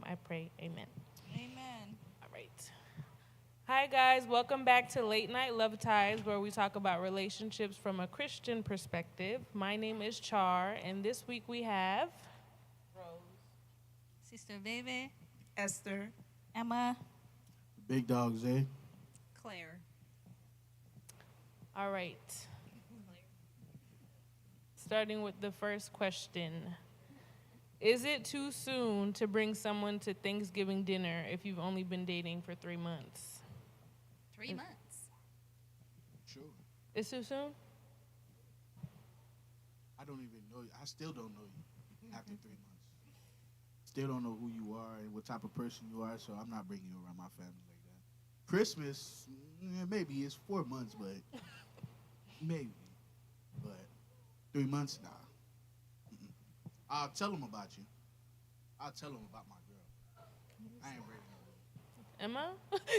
I pray. Amen. Amen. All right. Hi, guys. Welcome back to Late Night Love Ties, where we talk about relationships from a Christian perspective. My name is Char, and this week we have. Sister Baby. Esther. Emma. Big Dog Zay. Claire. All right. Starting with the first question. Is it too soon to bring someone to Thanksgiving dinner if you've only been dating for 3 months? 3 months. Sure. It's too soon? I don't even know you. I still don't know you after 3 months. Still don't know who you are and what type of person you are, so I'm not bringing you around my family like that. Christmas, maybe it's 4 months, but maybe. But 3 months, nah. I'll tell them about you. I'll tell them about my girl. I ain't ready. Emma?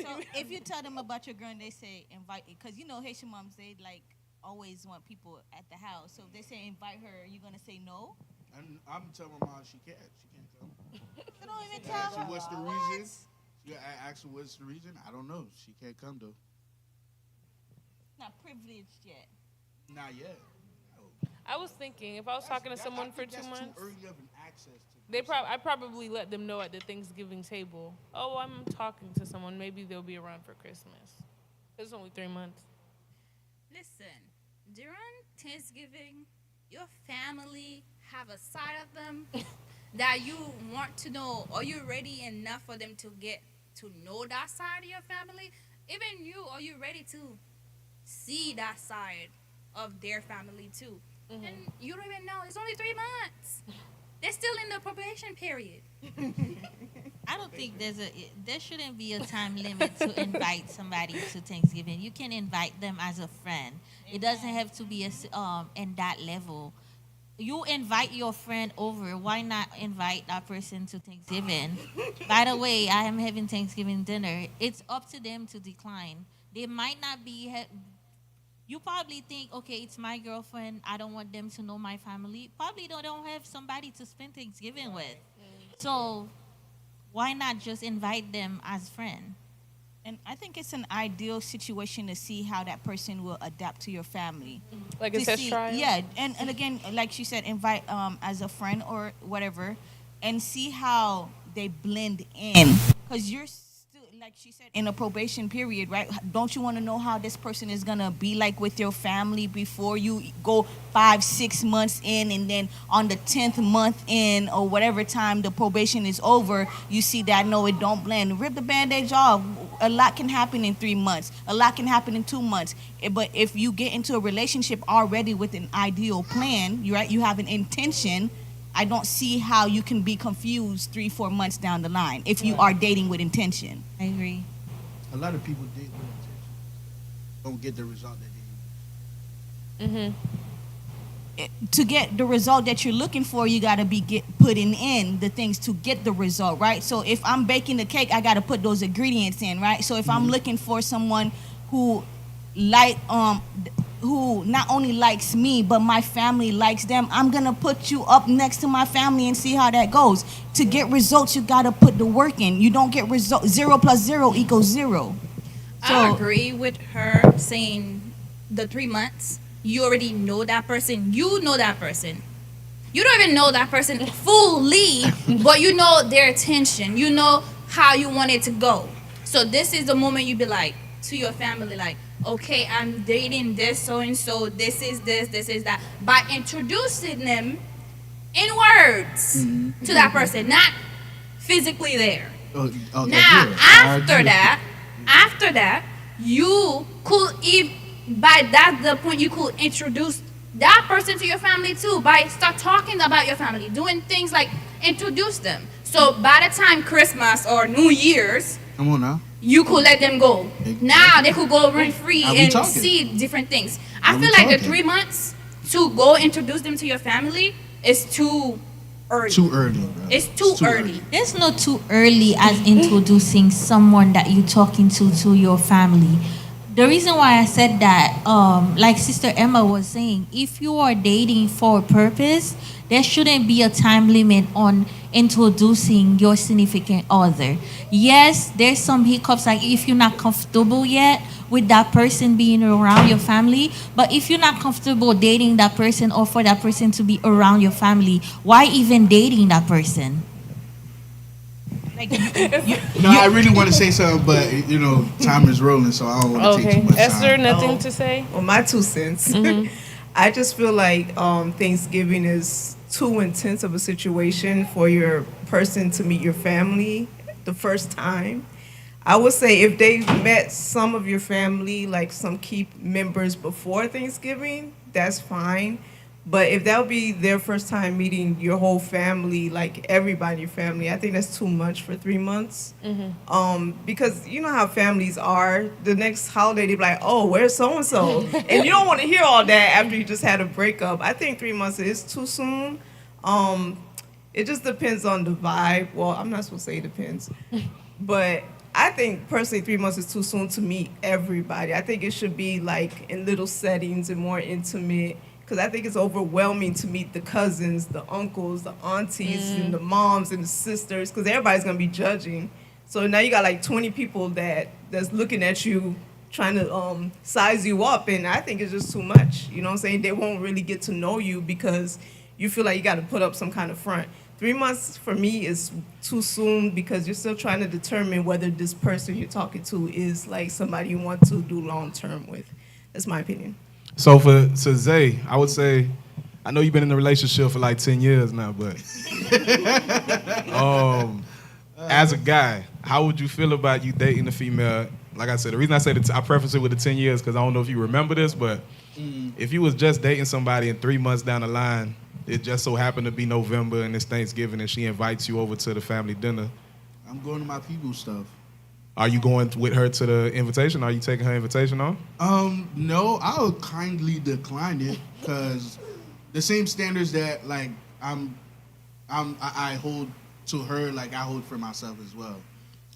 So if you tell them about your girl and they say invite, because you know Haitian moms, they like always want people at the house. So if they say invite her, you gonna say no? And I'm telling my mom she can't. She can't come. You don't even Ask tell her her. what's the reason. Yeah, I asked her what's the reason. I don't know. She can't come though. Not privileged yet. Not yet. I was thinking if I was talking to someone for 2 that's months, too early of an access to. I probably let them know at the Thanksgiving table. Oh, I'm talking to someone. Maybe they'll be around for Christmas. It's only 3 months. Listen, during Thanksgiving, your family have a side of them that you want to know. Are you ready enough for them to get to know that side of your family? Even you, are you ready to see that side of their family too? Mm-hmm. And you don't even know. It's only 3 months. They're still in the probation period. I don't think there shouldn't be a time limit to invite somebody to Thanksgiving. You can invite them as a friend. It doesn't have to be in that level. You invite your friend over. Why not invite that person to Thanksgiving? By the way, I am having Thanksgiving dinner. It's up to them to decline. They might not be. You probably think, okay, it's my girlfriend. I don't want them to know my family. Probably don't have somebody to spend Thanksgiving with. So why not just invite them as friend? And I think it's an ideal situation to see how that person will adapt to your famfamily. Like a To test see- trial? Yeah, and again, like she said, invite as a friend or whatever, and see how they blend in. Because you're still, like she said, in a probation period, right? Don't you want to know how this person is gonna be like with your family before you go 5-6 months in, and then on the 10th month in or whatever time the probation is over, you see that no, it don't blend. Rip the bandage off. A lot can happen in 3 months. A lot can happen in 2 months. But if you get into a relationship already with an ideal plan, you right, you have an intention. I don't see how you can be confused 3-4 months down the line if you are dating with intention. I agree. A lot of people date with intention. Don't get the result that they need. To get the result that you're looking for, you got to be putting in the things to get the result, right? So if I'm baking the cake, I got to put those ingredients in, right? So if I'm looking for someone who who not only likes me but my family likes them, I'm gonna put you up next to my family and see how that goes. To get results, you got to put the work in. You don't get results. 0 + 0 = 0. I So agree with her saying the 3 months. You already know that person. You know that person. You don't even know that person fully, but you know their intention. You know how you want it to go. So this is the moment you be like to your family, like, okay, I'm dating this so and so. This is this. This is that. By introducing them in words to that person, not physically there. Oh, okay, Now, good. I after agree. that, you could, if by that the point, you could introduce that person to your family too. By start talking about your family, doing things like introduce them. So by the time Christmas or New Year's, Come on now. you could let them go. Now they could go rent free Now we and talking. see different things. I Now we feel like the talking. 3 months to go introduce them to your family is too early. Too early, bro. It's too early. There's no too early as introducing someone that you're talking to your family. The reason why I said that, like Sister Emma was saying, if you are dating for a purpose, there shouldn't be a time limit on introducing your significant other. Yes, there's some hiccups, like if you're not comfortable yet with that person being around your family, but if you're not comfortable dating that person or for that person to be around your family, why even dating that person? Like No, I really want to say something, but time is rolling, so I don't want to take too Okay. much Esther, time. nothing to say? Well, my 2 cents. I just feel like Thanksgiving is too intense of a situation for your person to meet your family the first time. I would say if they met some of your family, like some key members before Thanksgiving, that's fine. But if that would be their first time meeting your whole family, like everybody in your family, I think that's too much for 3 months. Because you know how families are. The next holiday, they be like, oh, where's so-and-so? And you don't want to hear all that after you just had a breakup. I think 3 months is too soon. It just depends on the vibe. Well, I'm not supposed to say it depends. But I think personally 3 months is too soon to meet everybody. I think it should be like in little settings and more intimate. Because I think it's overwhelming to meet the cousins, the uncles, the aunties, and the moms and the sisters, because everybody's going to be judging. So now you got like 20 people that's looking at you, trying to size you up, and I think it's just too much. You know what I'm saying? They won't really get to know you because you feel like you got to put up some kind of front. 3 months for me is too soon because you're still trying to determine whether this person you're talking to is like somebody you want to do long term with. That's my opinion. So for Zay, I would say, I know you've been in a relationship for like 10 years now, but as a guy, how would you feel about you dating a female? Like I said, the reason I say that I preface it with the 10 years because I don't know if you remember this, but if you was just dating somebody and 3 months down the line, it just so happened to be November and it's Thanksgiving and she invites you over to the family dinner. I'm going to my people's stuff. Are you going with her to the invitation? Are you taking her invitation on? No, I would kindly decline it because the same standards that like I hold to her, like I hold for myself as well.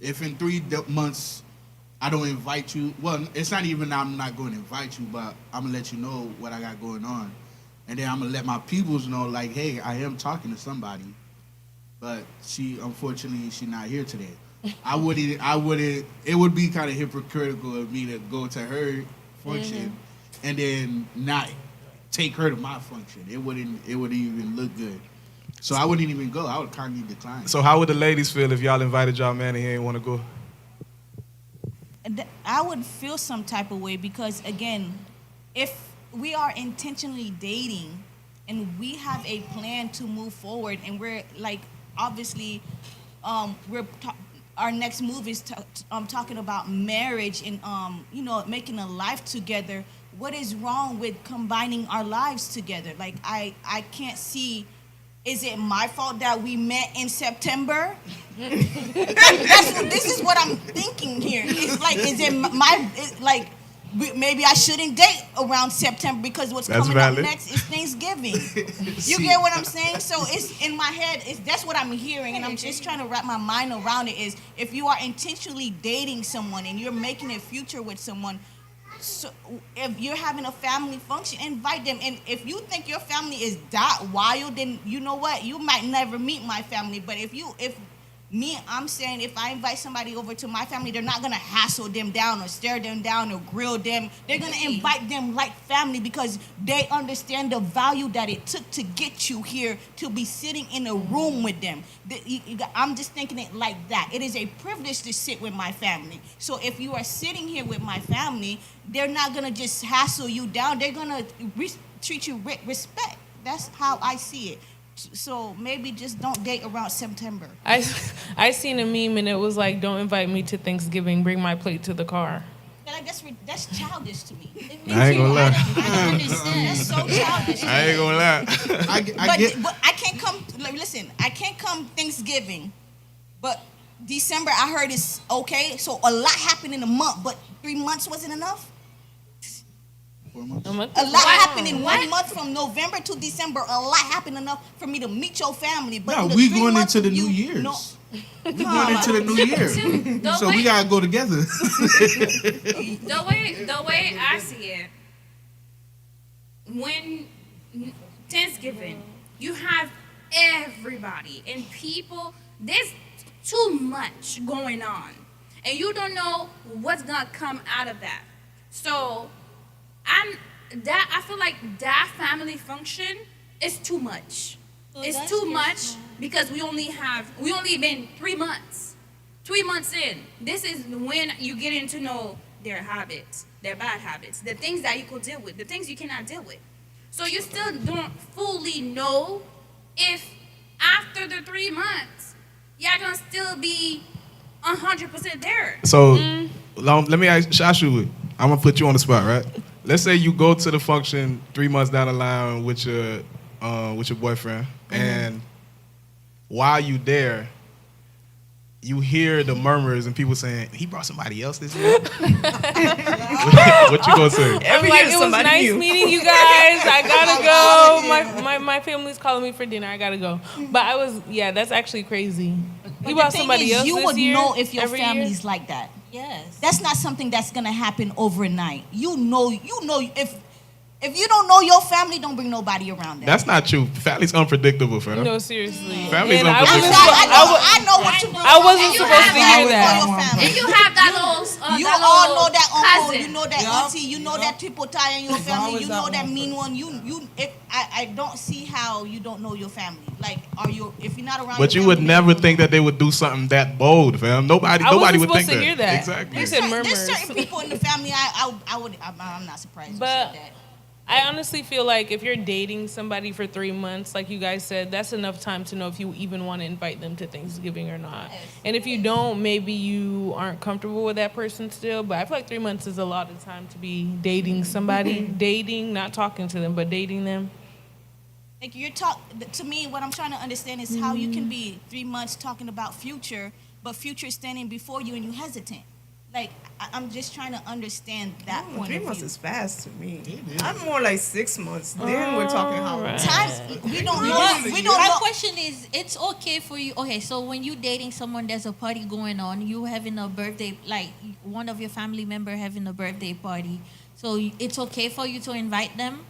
If in 3 months I don't invite you, well, it's not even I'm not going to invite you, but I'm gonna let you know what I got going on, and then I'm gonna let my peoples know, like, hey, I am talking to somebody, but unfortunately she's not here today. I wouldn't. It would be kind of hypocritical of me to go to her function and then not take her to my function. It wouldn't even look good. So I wouldn't even go. I would kindly decline. So how would the ladies feel if y'all invited y'all man and he ain't want to go? I would feel some type of way because, again, if we are intentionally dating and we have a plan to move forward and we're like, obviously, our next move is talking about marriage and making a life together. What is wrong with combining our lives together? Like I can't see. Is it my fault that we met in September? This is what I'm thinking here. It's like, is it maybe I shouldn't date around September because what's That's coming valid. up next is Thanksgiving. You get what I'm saying? So it's in my head. That's what I'm hearing, and I'm just trying to wrap my mind around it. Is if you are intentionally dating someone and you're making a future with someone, so if you're having a family function, invite them. And if you think your family is that wild, then you know what? You might never meet my family. But I'm saying if I invite somebody over to my family, they're not going to hassle them down or stare them down or grill them. They're going to invite them like family because they understand the value that it took to get you here to be sitting in a room with them. I'm just thinking it like that. It is a privilege to sit with my family. So if you are sitting here with my family, they're not going to just hassle you down. They're going to treat you with respect. That's how I see it. So maybe just don't date around September. I seen a meme and it was like, don't invite me to Thanksgiving, bring my plate to the car. Like, that's childish to me. I ain't gonna lie. I don't understand. That's so childish. I ain't gonna lie. But I can't come. Like, listen, I can't come Thanksgiving, but December I heard is okay. So a lot happened in a month, but 3 months wasn't enough. 4 months. A lot happened in 1 month from November to December. A lot happened enough for me to meet your family. But No, in the we 3 going months into the you- New Year's. No, We going into the new year, The so way- we gotta go together. the way I see it, when Thanksgiving, you have everybody and people. There's too much going on, and you don't know what's gonna come out of that. So, I feel like that family function is too much. It's that's too just much because we only been 3 months. 3 months in. This is when you getting to know their habits, their bad habits, the things that you could deal with, the things you cannot deal with. So you still don't fully know if after the 3 months, y'all gonna still be 100% there. So let me ask you. I'm gonna put you on the spot, right? Let's say you go to the function 3 months down the line with your boyfriend, and while you there, you hear the murmurs and people saying he brought somebody else this year. What you gonna say? I'm Every like, year it was somebody nice new. meeting you guys. I gotta go. My family's calling me for dinner. I gotta go. But that's actually crazy. But You the brought thing somebody is, else you this would year? know if your Every year? family's like that. Yes. That's not something that's gonna happen overnight. You know if you don't know your family, don't bring nobody around them. That's not true. Family's unpredictable, fam. No, seriously. Family's And I unpredictable. I know what you. I wasn't And you supposed to have hear that. And you have that little, You that all little know that uncle, cousin. you know that auntie, you know that triple tie in your family, you know that mean one. I don't see how you don't know your family. Like, if you're not around. But you your would family, never then you think that they would do something that bold, fam. Nobody I wasn't would supposed think to hear that. Exactly. You said There's murmurs. certain people in the family I'm not surprised you But said that. I honestly feel like if you're dating somebody for 3 months, like you guys said, that's enough time to know if you even want to invite them to Thanksgiving or not. And if you don't, maybe you aren't comfortable with that person still. But I feel like 3 months is a lot of time to be dating somebody. Dating, not talking to them, but dating them. Like to me, what I'm trying to understand is how you can be 3 months talking about future, but future is standing before you and you hesitant. Like I'm just trying to understand that point 3 of months view. is fast to me. I'm more like 6 months. Then we're talking how long. Times we don't My know. question is, it's okay for you. Okay, so when you dating someone, there's a party going on. You having a birthday, like one of your family member having a birthday party. So it's okay for you to invite them,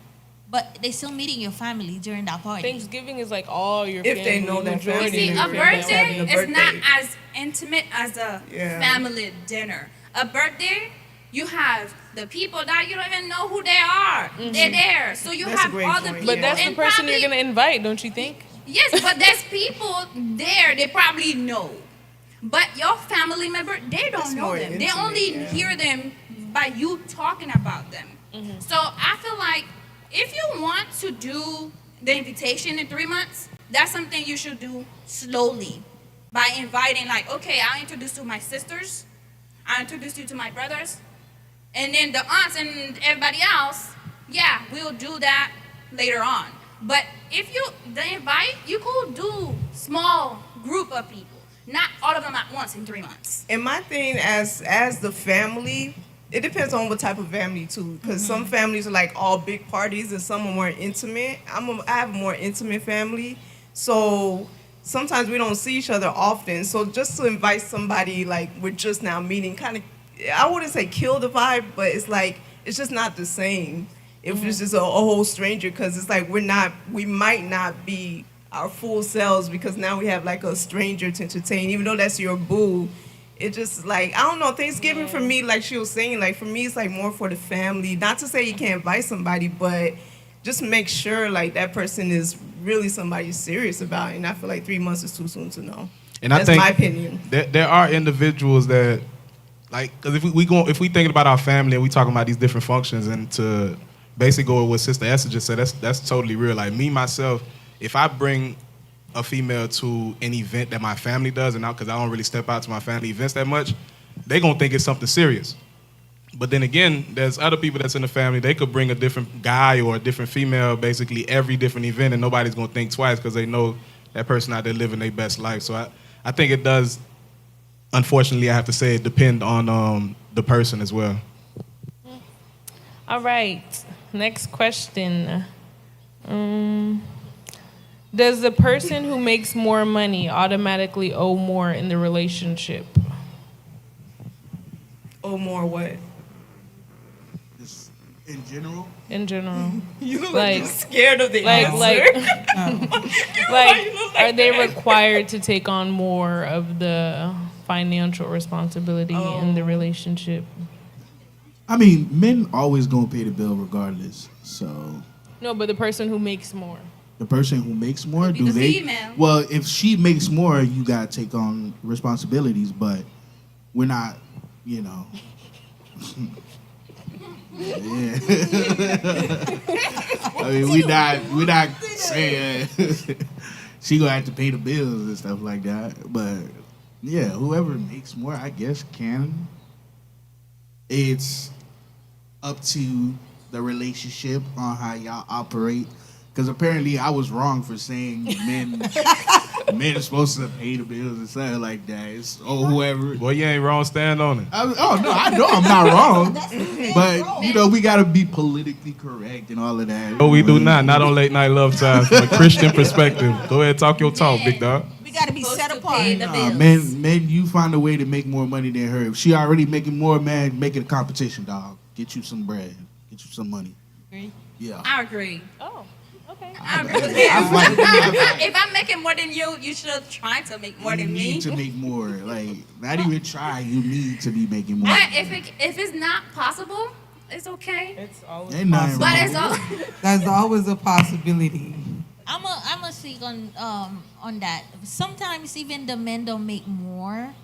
but they still meeting your family during that party. Thanksgiving is like all your If family. they know that majority You see, of a your family. birthday having a is not birthday. as intimate as a Yeah. family dinner. A birthday, you have the people that you don't even know who they are. They're there. So you That's a have great all the point, people. But that's the and person you're probably- going to invite, don't you think? Yes, but there's people there they probably know. But your family member, they don't That's know more them. They intimate, only yeah. hear them by you talking about them. So I feel like if you want to do the invitation in 3 months, that's something you should do slowly. By inviting, like, okay, I'll introduce you to my sisters, I'll introduce you to my brothers, and then the aunts and everybody else, yeah, we'll do that later on. But if the invite, you could do small group of people, not all of them at once in 3 months. And my thing as the family, it depends on what type of family too. Because some families are like all big parties, and some are more intimate. I have a more intimate family, so sometimes we don't see each other often. So just to invite somebody like we're just now meeting, kind of, I wouldn't say kill the vibe, but it's like it's just not the same if it's just a whole stranger. Because it's like we might not be our full selves because now we have like a stranger to entertain, even though that's your boo. It just like, I don't know, Thanksgiving for me, like she was saying, like for me it's like more for the family. Not to say you can't invite somebody, but just make sure like that person is really somebody you're serious about. And I feel like 3 months is too soon to know. And That's I think my opinion. There are individuals that, like, because if we thinking about our family and we talking about these different functions, and to basically go with what Sister Esther just said, that's totally real. Like me myself, if I bring a female to an event that my family does, and because I don't really step out to my family events that much, they gonna think it's something serious. But then again, there's other people that's in the family. They could bring a different guy or a different female, basically every different event, and nobody's gonna think twice because they know that person out there living their best life. So I think it does. Unfortunately, I have to say it depend on the person as well. All right. Next question. Does the person who makes more money automatically owe more in the relationship? Or more what? Just in general. In general, You look Like- like you're scared of the like answer. like, are they required to take on more of the financial responsibility in the relationship? I mean, men always gonna pay the bill regardless. So No, but the person who makes more. the person who makes more, be do the they? female. Well, if she makes more, you gotta take on responsibilities. But we're not, you know. Yeah. I mean, we're not saying she gonna have to pay the bills and stuff like that. But yeah, whoever makes more, I guess, can. It's up to the relationship on how y'all operate. Because apparently I was wrong for saying men are supposed to pay the bills and something like that. It's whoever. Well, you ain't wrong. Stand on it. Oh no, I know I'm not wrong, but you know we gotta be politically correct and all of that. No, we do not. Not on late night love time from a Christian perspective. Go ahead, talk your talk, big dog. We gotta be Supposed set to apart. pay the Nah, bills. men, you find a way to make more money than her. If she already making more, man, make it a competition, dog. Get you some bread, get you some money. Agree. Yeah. I agree. Oh, okay. I agree with you. If I'm making more than you, you should try to make more You than me. need to make more. Like, not even try. You need to be making more. But if it's not possible, it's okay. It's always Ain't nothing But wrong it's with all. There's always a possibility. I'm a speak on that. Sometimes even the men don't make more.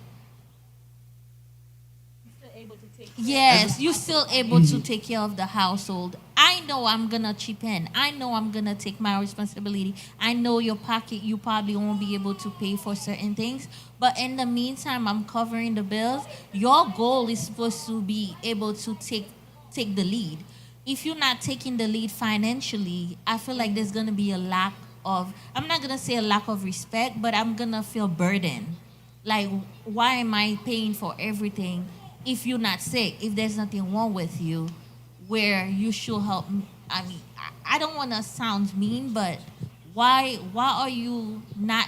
Yes, you're still able to take care of the household. I know I'm gonna chip in. I know I'm gonna take my responsibility. I know your pocket, you probably won't be able to pay for certain things. But in the meantime, I'm covering the bills. Your goal is supposed to be able to take the lead. If you're not taking the lead financially, I feel like there's gonna be a lack of, I'm not gonna say a lack of respect, but I'm gonna feel burdened. Like, why am I paying for everything if you're not sick, if there's nothing wrong with you, where you should help me? I mean, I don't want to sound mean, but why are you not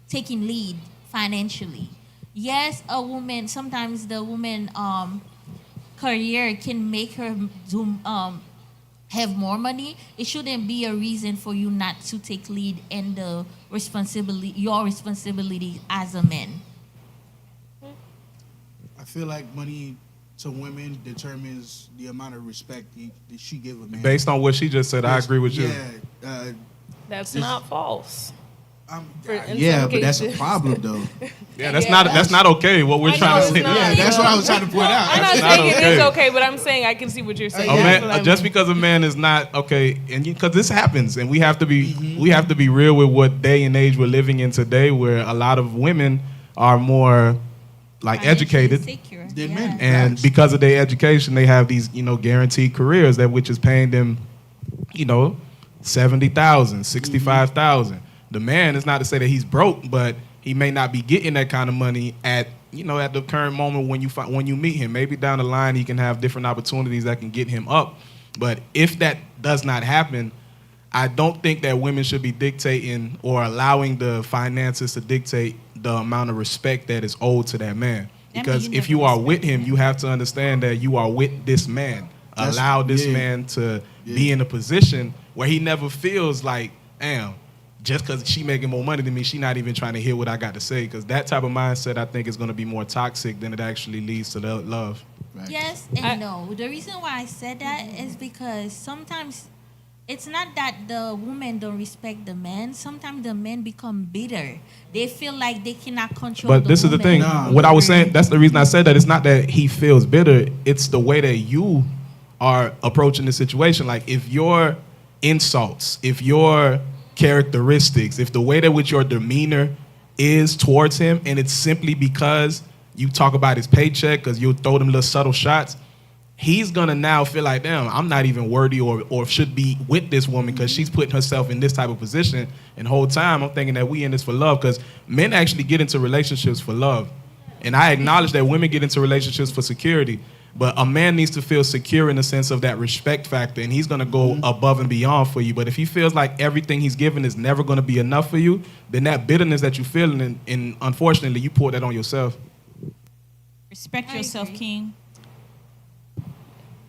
taking lead financially? Yes, a woman, sometimes the woman career can make her do have more money. It shouldn't be a reason for you not to take lead in the your responsibility as a man. I feel like money to women determines the amount of respect that she give a man. Based on what she just said, I agree with you. Yeah, That's not false. in yeah, some but that's a cases. problem though. Yeah, that's not okay. What we're I trying know to it's say. not. Yeah, that's what I was trying to point out. I'm not That's not saying it okay. is okay, but I'm saying I can see what you're saying. A That's man, what I just mean. because a man is not okay, and because this happens, and we have to be real with what day and age we're living in today, where a lot of women are more like educated, Secure. Than men. and Facts. because of their education, they have these guaranteed careers that which is paying them, $70,000, $65,000. The man is not to say that he's broke, but he may not be getting that kind of money at the current moment when you meet him. Maybe down the line he can have different opportunities that can get him up. But if that does not happen, I don't think that women should be dictating or allowing the finances to dictate the amount of respect that is owed to that man. That Because means if you you never are with respect him, him. you have to understand that you are with this man. That's- Allow this yeah. man to be Yeah. in a position where he never feels like, damn, just because she making more money than me, she not even trying to hear what I got to say. Because that type of mindset, I think, is going to be more toxic than it actually leads to love. Right. Yes and no. The reason why I said that is because sometimes it's not that the woman don't respect the man. Sometimes the men become bitter. They feel like they cannot control. But this is the thing. Nah. What I was saying, that's the reason I said that. It's not that he feels bitter. It's the way that you are approaching the situation. Like if your insults, if your characteristics, if the way that which your demeanor is towards him, and it's simply because you talk about his paycheck, because you throw them little subtle shots, he's gonna now feel like, damn, I'm not even worthy or should be with this woman because she's putting herself in this type of position. And the whole time I'm thinking that we in this for love, because men actually get into relationships for love. And I acknowledge that women get into relationships for security. But a man needs to feel secure in the sense of that respect factor, and he's gonna go above and beyond for you. But if he feels like everything he's given is never gonna be enough for you, then that bitterness that you're feeling, and unfortunately, you pour that on yourself. Respect yourself, King.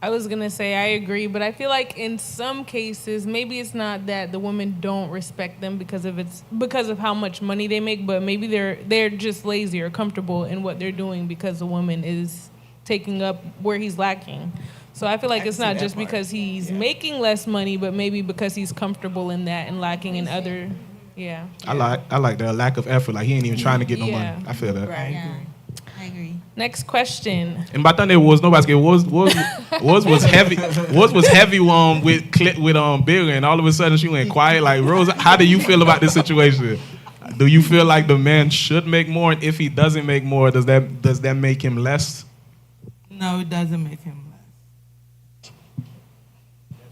I was gonna say I agree, but I feel like in some cases, maybe it's not that the women don't respect them because of how much money they make, but maybe they're just lazy or comfortable in what they're doing because the woman is taking up where he's lacking. So I feel like it's not just because he's making less money, but maybe because he's comfortable in that and lacking in other. Yeah. I like that lack of effort. Like he ain't even trying to get no Yeah. money. I feel that. Right. Yeah, I agree. Next question. And by the time there was nobody's game, was heavy. Was heavy with Bigger, and all of a sudden she went quiet. Like Rose, how do you feel about this situation? Do you feel like the man should make more, and if he doesn't make more, does that make him less? No, it doesn't make him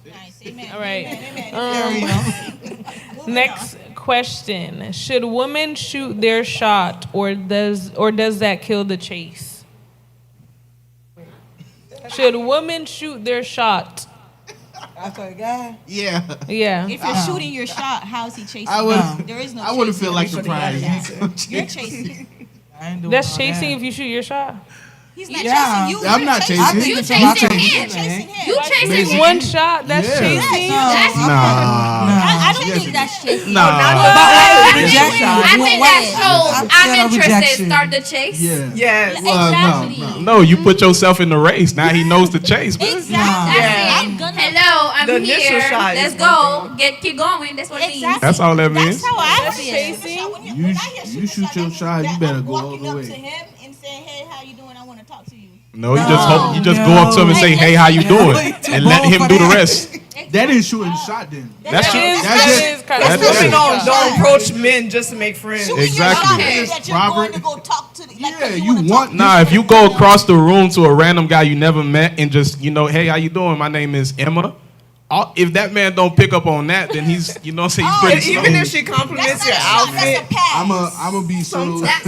less. All right. Next question: should women shoot their shot, or does that kill the chase? Should women shoot their shot? After a guy? Yeah. Yeah. If you're shooting your shot, how's he chasing? I would. There is no. I wouldn't chasing. feel like You're surprised. You're chasing. I ain't doing That's all chasing that. if you shoot your shot. He's not Yeah. chasing you. I'm You're not chasing. I think You it's a lot chasing of him. chasing him. You chasing him. One shot, that's Yeah. chasing. That's Nah. I don't think that's chasing. Nah. Rejection. I think that shows I'm I'm scared of interested. rejection. Start the chase. Yeah. Yes. Well, Exactly. No, you put yourself in the race. Now he knows the chase, man. Exactly. Yeah. I'm gonna. Hello, I'm The initial here. shot is Let's one go. Keep going. That's what it means. Exactly. That's all that means. That's how I That's feel. chasing. You shoot your shot, you better go all the Walking up way. to him and saying, "Hey, how you doing? I want to talk to you." No, you just go up to him and say, "Hey, how you doing?" and let him do the rest. That is shooting shot then. That's That true. is- That's that it. is kind That's of it. Women shot. don't approach men just to make friends. Shooting Exactly. your shot means that you're Robert- going to go talk to the. Like, Yeah, 'cause you wanna want. talk- Nah, if you go across the room to a random guy you never met and just, hey, how you doing? My name is Emma. If that man don't pick up on that, then he's, he's pretty And slow. even if she compliments That's your not a shot. outfit, That's a pass. I'm gonna be so. That's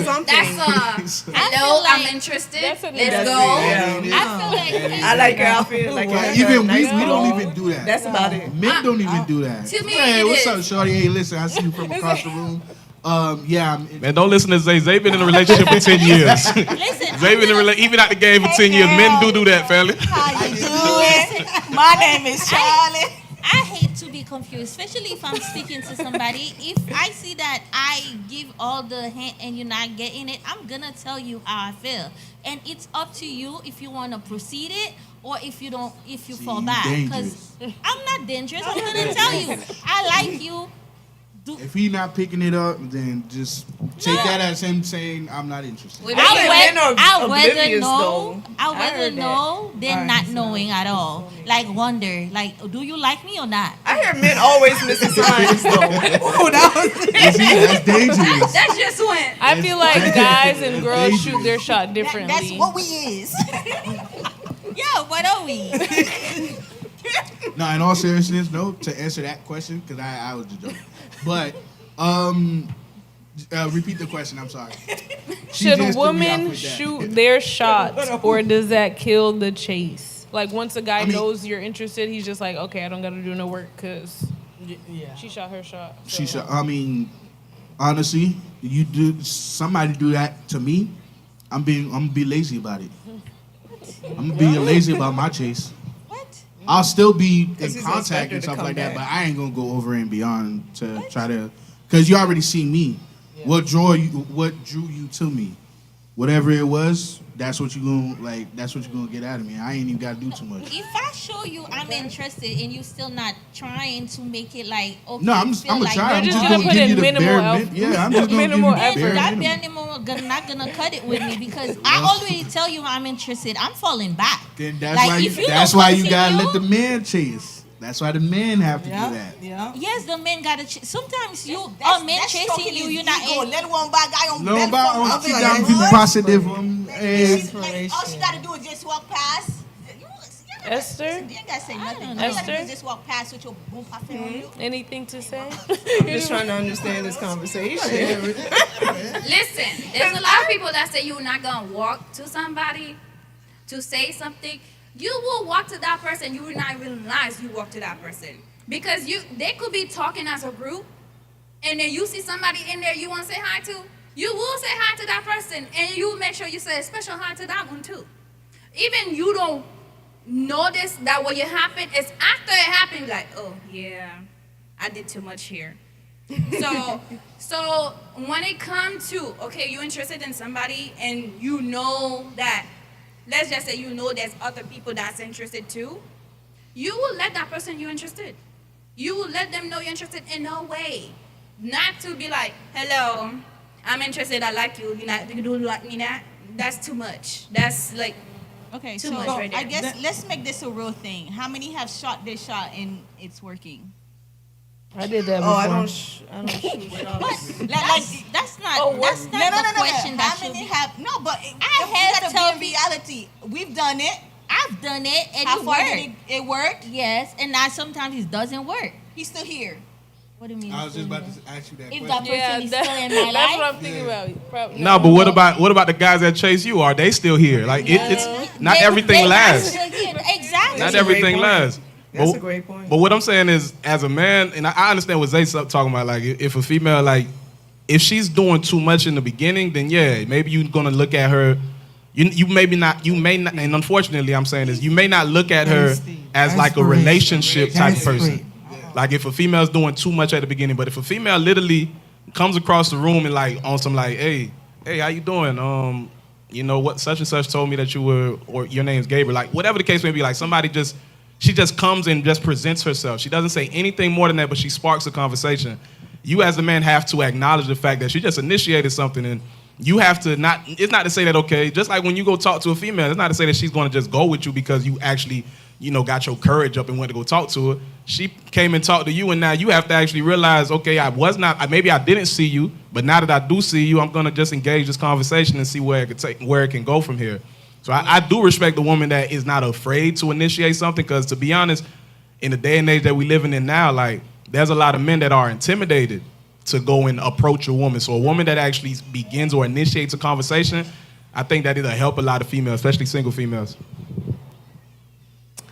hello, I'm interested. That's a- Let's that's go. yeah. I feel like I like your outfit. Like Like, your even nice we don't clothes. even do that. That's about it. Men don't even do that. To me, Hey, it what's is. up, shorty? Hey, listen, I see you from across the room. Yeah, Man, don't listen to Zay. Zay been in a relationship for 10 years. listen. Zay been in a even out the game for 10 years. Men do that, fella. How you doing? My name is Charlie. I hate to be confused, especially if I'm speaking to somebody. If I see that I give all the hint and you're not getting it, I'm gonna tell you how I feel, and it's up to you if you want to proceed it or if you don't. If you See, fall you back, dangerous. because I'm not dangerous. I'm gonna tell you I like you. if he not picking it up, then just take that as him saying I'm not interested. We I think men are I'd rather oblivious, know. though. I'd I rather heard that. know than not knowing at all. Like wonder, like, do you like me or not? I hear men always missing signs though. You see, that's dangerous. That just went. I feel like guys and girls dangerous. shoot their shot differently. That's what we is. Yeah, what are we? No, in all seriousness, no. To answer that question, because I was just joking. But repeat the question. I'm sorry. She Should just threw me off women with that. shoot their shot, or does that kill the chase? Like once a guy I mean- knows you're interested, he's just like, okay, I don't gotta do no work because Yeah. she shot her shot. So. She should. I mean, honestly, somebody do that to me, I'm gonna be lazy about it. I'm gonna be lazy about my chase. What? I'll still be in he's contact expected and to stuff come like that, back. but I ain't gonna go over and beyond to try to, because you already see me. What drew you to me? Whatever it was, that's what you gonna get out of me. I ain't even gotta do too much. If I show you I'm interested and you still not trying to make it like okay, No, I'm you feel gonna like try. I'm You're just just gonna gonna give put you in the minimal bare effort. Yeah, I'm just gonna Minimal give you the then bare that minimum. animal not gonna cut it with me because I already tell you I'm interested. I'm falling back. Then that's Like, why if you that's don't why you gotta continue- let the man chase. That's why the men have to do that. Yeah. Yes, the men gotta. Sometimes you That's- a man that's chasing stroking you. his You're not. ego. Let one by guy on No, let but one keep other that guy. positive. Like, all she gotta do is just walk past. Esther? You ain't gotta say nothing. All you Esther? gotta do is just walk past with your boom popping on you. Anything to say? I'm just trying to understand this conversation. Listen, there's a lot of people that say you're not gonna walk to somebody to say something, you will walk to that person. You will not realize you walk to that person because they could be talking as a group, and then you see somebody in there you want to say hi to. You will say hi to that person, and you will make sure you say a special hi to that one too. Even you don't notice that what you happen is after it happened, like, oh yeah, I did too much here. So when it comes to, okay, you're interested in somebody and you know that, let's just say you know there's other people that's interested too, you will let that person you're interested. You will let them know you're interested in a way. Not to be like, hello, I'm interested, I like you, you don't like me that? That's too much. That's like, Okay, too so much right there. I guess let's make this a real thing. How many have shot this shot and it's working? I did that Oh, before. I don't shoot shots. That's not. Oh, that's what? not No, the no. question. How How many many have? No, but I we have gotta told be in reality. We've done it. I've done it and How it far worked. did it work? Yes, and now sometimes it doesn't work. He's still here. What do you mean? I was just about to ask you that If question. that person Yeah, is still in my that's life, what I'm thinking about. Probably, No, but what about the guys that chase you? Are they still here? Like it's not everything they lasts. still here. Exactly. Not That's a great everything point. lasts. That's But- a great point. But what I'm saying is, as a man, and I understand what Zay's talking about, like if a female, like if she's doing too much in the beginning, then yeah, maybe you're gonna look at her. You maybe not. You may not, and unfortunately, I'm saying this. You may not look at her as like a relationship type person. Like if a female's doing too much at the beginning, but if a female literally comes across the room and like on some like, hey, how you doing? You know what? Such and such told me that you were, or your name's Gabriel. Like whatever the case may be, like she just comes and just presents herself. She doesn't say anything more than that, but she sparks a conversation. You as a man have to acknowledge the fact that she just initiated something, and you have to not. It's not to say that okay, just like when you go talk to a female, it's not to say that she's going to just go with you because you actually, got your courage up and went to go talk to her. She came and talked to you, and now you have to actually realize, okay, maybe I didn't see you, but now that I do see you, I'm gonna just engage this conversation and see where it can go from here. So I do respect the woman that is not afraid to initiate something, because to be honest, in the day and age that we living in now, like there's a lot of men that are intimidated to go and approach a woman. So a woman that actually begins or initiates a conversation, I think that it'll help a lot of females, especially single females.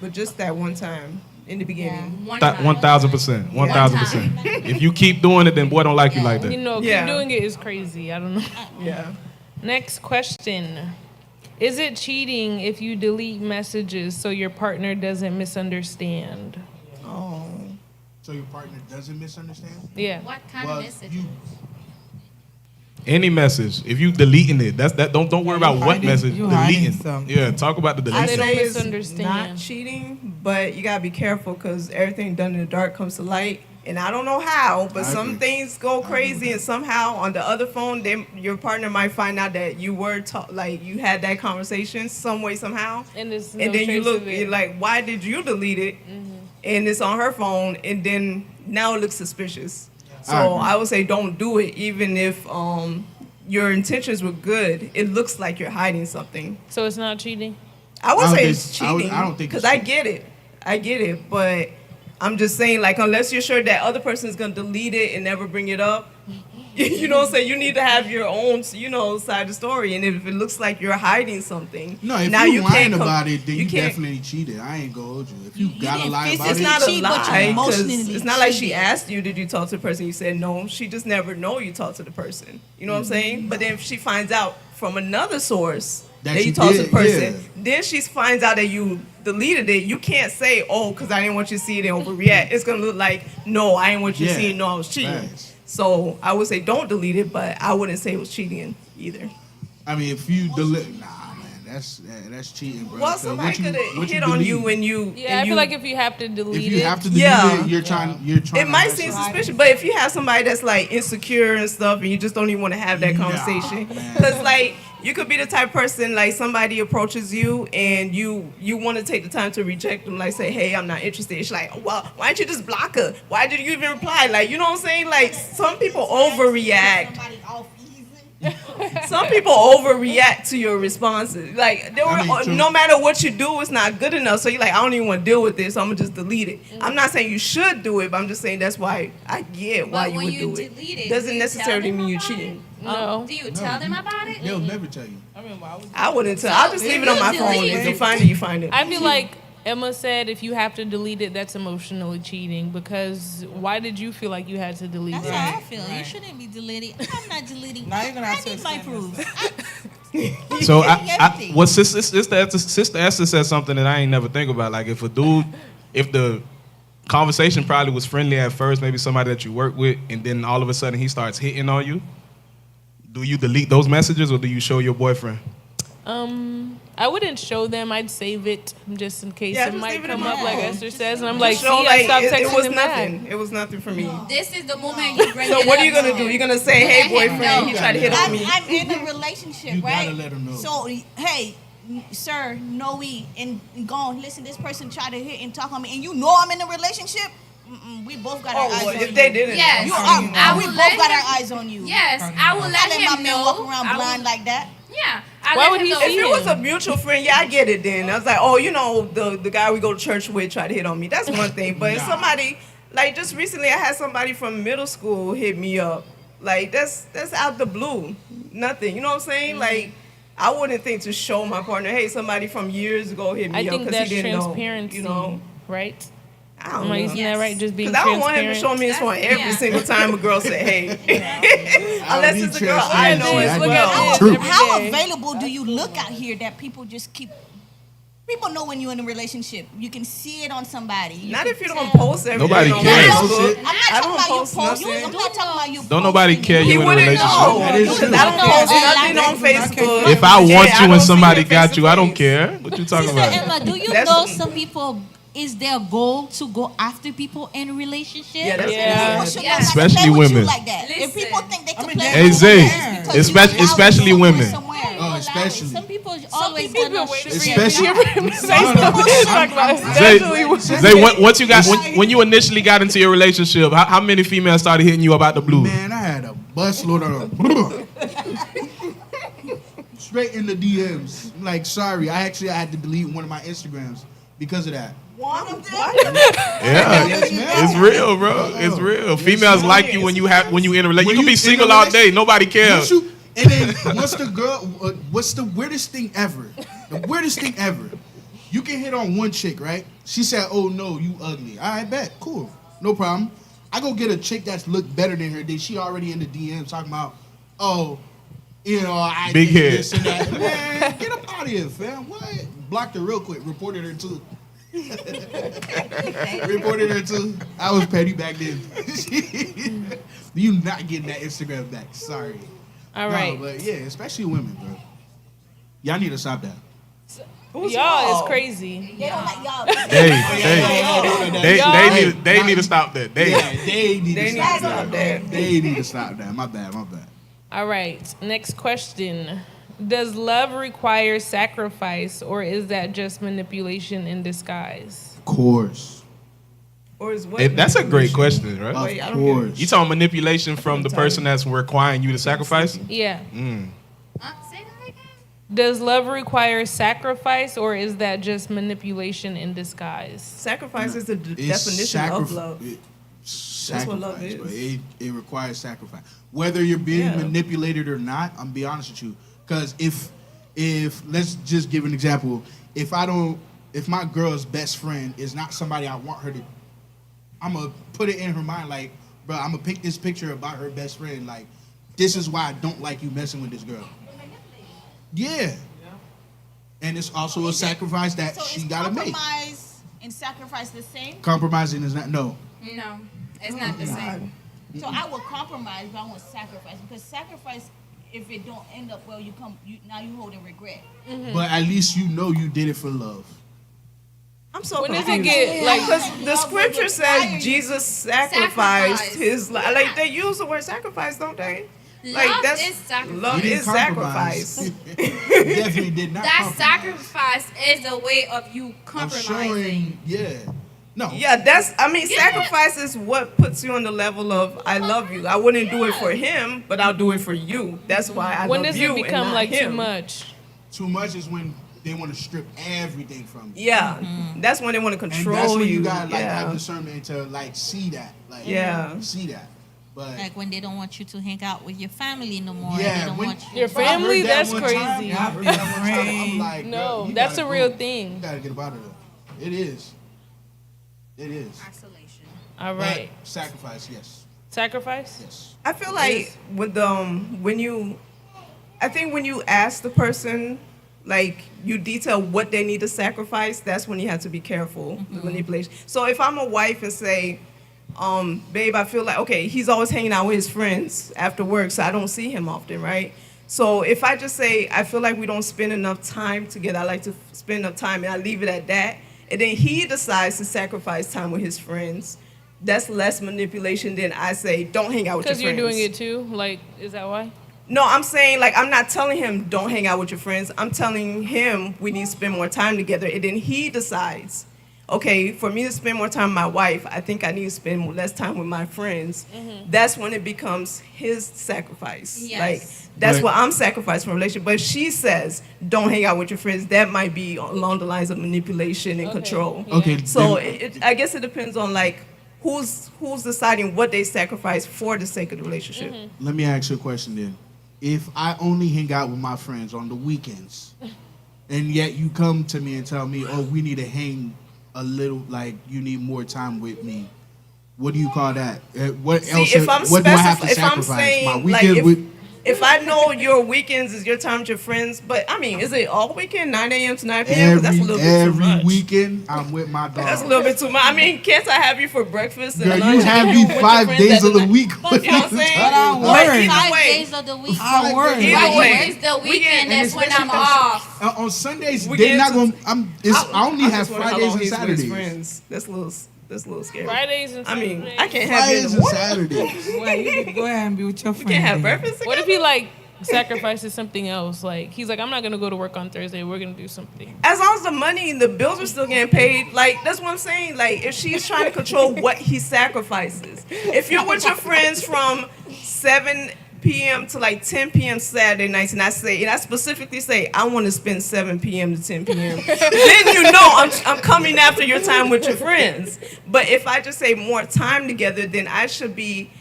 But just that one time in the beginning. 1,000%. 1,000%. If you keep doing it, then boy don't like you like that. Yeah. Keep doing it is crazy. I don't know. Yeah. Next question. Is it cheating if you delete messages so your partner doesn't misunderstand? Oh. So your partner doesn't misunderstand? Yeah. what kind Well, of message? Any message, if you deleting it, that's that. Don't worry about what message you hiding deleting. something. Yeah, talk about the I They deleting. don't say it's misunderstand. not cheating, but you gotta be careful because everything done in the dark comes to light. And I don't know how, but I some agree. things go crazy, and somehow on the other phone, your partner might find out that you were like you had that conversation some way somehow, And there's and no then you trace look of it. you're like, why did you delete it? And it's on her phone, and then now it looks suspicious. So I agree. I would say don't do it, even if your intentions were good. It looks like you're hiding something. So it's not cheating? I would I don't say think- it's cheating. I don't think because it's I get it, but I'm just saying, like, unless you're sure that other person is gonna delete it and never bring it up, you know what I'm saying? You need to have your own, side of the story. And if it looks like you're hiding something, No, if now you lying can't come- about it, then you can't- definitely cheated. I ain't gonna hold you. If you gotta didn't lie about It's physically it, not a cheat, but you lie, 'cause emotionally it's not like she cheated. asked you, did you talk to the person? You said no. She just never know you talked to the person. You know what I'm saying? But then if she finds out from another source That that you you talked to did, the person, yeah. then she finds out that you deleted it. You can't say, oh, because I didn't want you to see it and overreact. It's gonna look like, no, I didn't want you to see it. No, I was cheating. Facts. So I would say don't delete it, but I wouldn't say it was cheating either. I mean, if you delete, nah, man, that's cheating, bro. Well, 'Cause somebody what you- could have what hit you on you delete- when you. Yeah, and I feel you- like if you have to delete If you it, have to delete Yeah. it, you're trying. It might to seem hide suspicious, but if you have somebody that's like insecure and stuff, and you just don't even want to have that Nah, conversation, man. because like you could be the type of person like somebody approaches you and you want to take the time to reject them, like say, hey, I'm not interested. It's like, well, why don't you just block her? Why did you even reply? Like, you know what I'm saying? Like some people overreact. Somebody off easy. Some people overreact to your responses. Like, true. no matter what you do, it's not good enough. So you're like, I don't even want to deal with this. So I'm gonna just delete it. I'm not saying you should do it, but I'm just saying that's why I get why But you when would you do delete it, Doesn't do you necessarily tell them mean you're about cheating. no. Do you tell them about it? They'll never tell you. I mean, why would you? I wouldn't tell. I'll just leave it on my phone. If you find it, you find it. I feel like Emma said if you have to delete it, that's emotionally cheating. Because why did you feel like you had to delete That's it? how I feel. You Right. shouldn't be deleting. I'm not deleting. Now you're gonna have I to need my explain proof. So everything. well, Sister Esther said something that I ain't never think about. Like if the conversation probably was friendly at first, maybe somebody that you work with, and then all of a sudden he starts hitting on you. Do you delete those messages or do you show your boyfriend? I wouldn't show them. I'd save it just in case Yeah, it just might leave it come in up, my like phone. Esther says, and I'm Just like, show, see, I stopped it texting was him nothing. back. It was nothing for me. This is the moment you bring So it what up are you gonna to do? him. You're gonna say, "Hey, Let him boyfriend, know. he tried to hit on I'm, me." I'm in a relationship, You right? gotta let 'em know. So, hey, sir, Noe, and go on. Listen, this person tried to hit and talk on me, and you know I'm in a relationship. We both got our eyes well, on if you. they didn't, Yes. You, I we will both let got him- our eyes on you. Yes, I will I let let my him man know. walk around I will- blind like that. Yeah. I Why let would him he know. see if it was a mutual friend, yeah, I get it. Then I was like, oh, you know, the guy we go to church with tried to hit on me. That's one thing. But if somebody, like just recently, I had somebody from middle school hit me up. Like that's out the blue, nothing. You know what I'm saying? Like I wouldn't think to show my partner, hey, somebody from years ago hit me I up think because he that's didn't transparency, know. You know, right? I don't Am I know. using that right? Just being Because I don't want transparent. him to show me his phone every Yeah. single time a girl say, hey. Unless need it's a girl I know transparency. as I Look need at well. this. truth. Every How day. available do you look out here that people just keep? People know when you're in a relationship. You can see it on somebody. Not can if you don't tell. post everything Nobody on cares. Facebook. I'm not I talking don't about you post post. nothing. I'm not talking about you. Don't nobody posting care it. you He in a wouldn't relationship. know. That is Because true. I don't No, post a nothing lot on of Facebook. If I Yeah, want I you don't and see somebody your got face you, to I don't face. care. What you talking Sister about? Emma, do you That's- know some people is their goal to go after people in relationship? Yeah, that's Yeah. People should Yeah. not have to Especially play with you women. like that. If Listen. people think they can mean, play Hey, with you Zay, like that, it's because you especially- allow it especially somewhere, women. somewhere. Oh, Allow it. especially. Some people always people gonna wait for Especially. Once you got when you initially got into your relationship, how many females started hitting you about the blues? Man, I had a busload of straight in the DMs. I'm like, sorry, I had to delete one of my Instagrams because of that. One of them. Yeah, Yes, ma'am. it's real, bro. It's real. Females ma'am. like you when you in a relationship. When You can be you in a single all day. relation- Nobody cares. Once you- and then what's the weirdest thing ever? The weirdest thing ever. You can hit on one chick, right? She said, "Oh no, you ugly." All right, bet, cool, no problem. I go get a chick that's look better than her. Then she already in the DM talking about, "Oh, you know, I Big did head. this and that." Man, get up out of here, fam. What? Blocked her real quick. Reported her too. Reported her too. I was petty back then. You not getting that Instagram back. Sorry. All right. No, but yeah, especially women, bro. Y'all need to stop that. Y'all is crazy. They don't like y'all. They need to stop that. They need They to need stop to stop that. that. They need to stop that. My bad. All right. Next question. Does love require sacrifice or is that just manipulation in disguise? Of course. Or is what? That's a great question, right? Wait, I Of don't get it. course. You talking manipulation from the person that's requiring you to sacrifice? Yeah. Say that again. Does love require sacrifice or is that just manipulation in disguise? Sacrifice is the It's definition of love. Sacrifice, what love is. but it requires sacrifice. Whether you're being Yeah. manipulated or not, I'm be honest with you. Because if let's just give an example. If my girl's best friend is not somebody I want her to, I'm gonna put it in her mind like, bro, I'm gonna pick this picture about her best friend. Like, this is why I don't like you messing with this girl. Yeah. And it's also a sacrifice that So she is gotta make. compromise and sacrifice the same? Compromising is not no. No, it's not the same. So I will compromise, but I won't sacrifice because sacrifice, if it don't end up well, now you holding regret. But at least you know you did it for love. I'm so When does confused. it get like Because the Love will scripture require says you- Jesus sacrificed Sacrifice. his life. Like they use the word sacrifice, don't they? Love is sacrifice. Love He is didn't compromise. sacrifice. Definitely did not. That compromise. sacrifice is a way of you I'm compromising. showing, yeah. No. Yeah, sacrifice is what puts you on the level of I love you. I wouldn't do it for him, but I'll do it for you. That's why I when love does you it and become not like him. too much? Too much is when they want to strip everything from you. Yeah, that's when they want to And control that's when you you. got like yeah. have discernment to like see that. Like Yeah. see that. But Like when they don't want you to hang out with your family no more. Yeah, they don't when- want you. Your I heard family? that That's one time. crazy. Yeah, I heard that one time. I'm like, No, girl, you that's gotta a real go. thing. You gotta get up out of there. It is. It is. Isolation. All right. But sacrifice, yes, Sacrifice? yes. I feel like with I think when you ask the person, like you detail what they need to sacrifice, that's when you have to be careful with manipulation. So if I'm a wife and say, babe, I feel like, okay, he's always hanging out with his friends after work, so I don't see him often, right? So if I just say, I feel like we don't spend enough time together, I like to spend enough time, and I leave it at that, and then he decides to sacrifice time with his friends, that's less manipulation than I say, don't hang out with your Because friends. you're doing it too? Like, is that why? No, I'm saying, like, I'm not telling him don't hang out with your friends. I'm telling him we need to spend more time together. And then he decides, okay, for me to spend more time with my wife, I think I need to spend less time with my friends. That's when it becomes his sacrifice. Yes. Like, that's But- what I'm sacrificing from a relationship. But if she says, don't hang out with your friends, that might be along the lines of manipulation and Okay. control. Yeah. Okay, So then- I guess it depends on, like, who's deciding what they sacrifice for the sake of the relationship. let me ask you a question then. If I only hang out with my friends on the weekends, and yet you come to me and tell me, oh, we need to hang a little, like you need more time with me, what do you call that? What See, else? if I'm what do I have to if I'm sacrifice? saying, My like, weekends with. if I know your weekends is your time with your friends, but I mean, is it all weekend, 9 a.m. to 9 p.m.? 'Cause that's a little bit too Every much. weekend, I'm with my dog. That's a little bit too much. I mean, can't I have you for breakfast and Girl, lunch? you have and me with your 5 friends days at of the night? week. You know what I'm saying? But I'm But worried. either 5 way, days of the week. I worry. Either Right, way, it's the we weekend. get- That's when especially I'm off. On Sundays, We they're get not into- going. I only I have just wonder how Fridays long and he's with his Saturdays. friends. That's a little scary. Fridays and I mean, Saturdays? I can't have you in Fridays the and morning. Saturdays. Well, you can go ahead and be with your We friend. can't have then. breakfast What if together? he like sacrifices something else? Like he's like, I'm not gonna go to work on Thursday. We're gonna do something. As long as the money and the bills are still getting paid, like that's what I'm saying. Like if she's trying to control what he sacrifices, if you're with your friends from 7 p.m. to like 10 p.m. Saturday nights, and I specifically say I want to spend 7 p.m. to 10 p.m. then you know I'm coming after your time with your friends. But if I just say more time together, then I should be.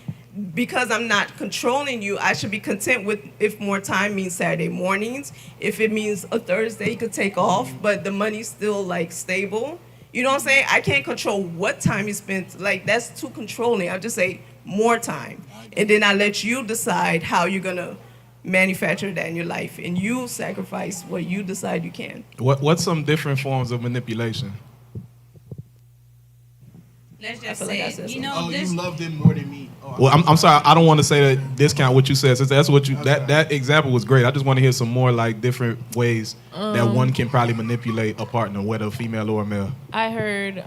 Because I'm not controlling you, I should be content with if more time means Saturday mornings. If it means a Thursday, you could take off, but the money's still like stable. You know what I'm saying? I can't control what time you spend. Like that's too controlling. I just say more time, and then I let you decide how you're gonna manufacture that in your life, and you sacrifice what you decide you can. What's some different forms of manipulation? Let's I just feel like I say, said you know, Oh, this. you love them more than me. Oh, Well, I'm sorry. I don't want to say that discount what you said. Since that's what you that example was great. I just want to hear some more like different ways that one can probably manipulate a partner, whether a female or a male. I heard,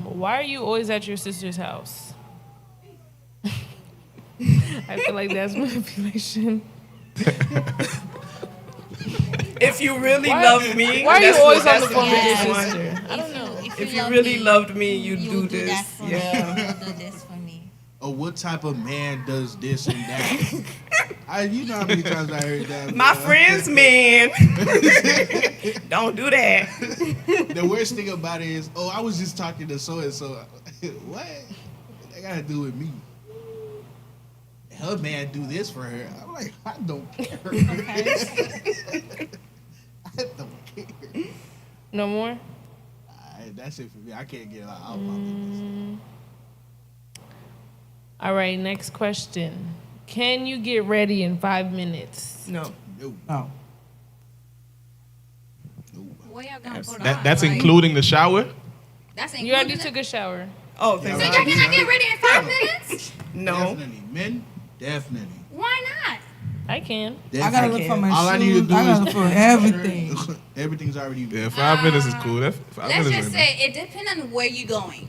why are you always at your sister's house? I feel like that's manipulation. If you really Why- love me, why are you that's always what- on the that's phone with what your I Yeah. wonder. sister? I don't know. If you love really me, loved me, you'd you do would this. that for Yeah. me. You would do this for me. Oh, what type of man does this and that? You know how many times I heard that. My bro. friend's man. Don't do that. The worst thing about it is, oh, I was just talking to so and so. What? That got to do with me. Her man do this for her. I'm like, I don't care. I don't care. No more? That's it for me. I can't get out of my business. All right, next question. Can you get ready in 5 minutes? No. No. No. Where y'all gonna put on? That's Like, including the shower. That's You already including. took a shower. Oh, Yeah, thank So right. God. y'all cannot get ready in 5 minutes? No. Definitely. Men, definitely. Why not? I can. I gotta look for my All I shoes. need to do I gotta is look for everything. Everything's already. Yeah, 5 minutes is cool. That's 5 Let's minutes. just ain't say it depends on where you're going.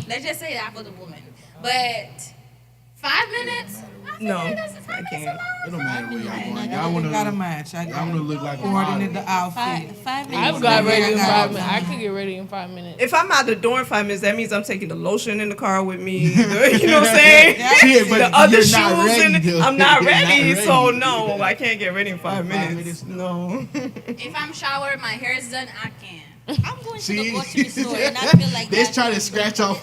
Let's just say that for the woman. But 5 minutes? I feel No, like that's I 5 minutes can't. alone. It don't matter where y'all going. Y'all Everything wanna. gotta match. I Y'all gotta wanna look like a coordinate the model. outfit. 5 minutes. I've got ready in Yeah, 5 I minutes. got I could get ready in 5 minutes. If I'm out the door in 5 minutes, that means I'm taking the lotion in the car with me. You know what I'm saying? Yeah, but The other you're shoes not ready, in though. I'm not You're not ready, so ready. no, I can't get ready in 5 5 minutes. minutes, No. If I'm showered, my hair is done, I can. I'm going to See? the grocery store and I feel like They're that's trying to the scratch off.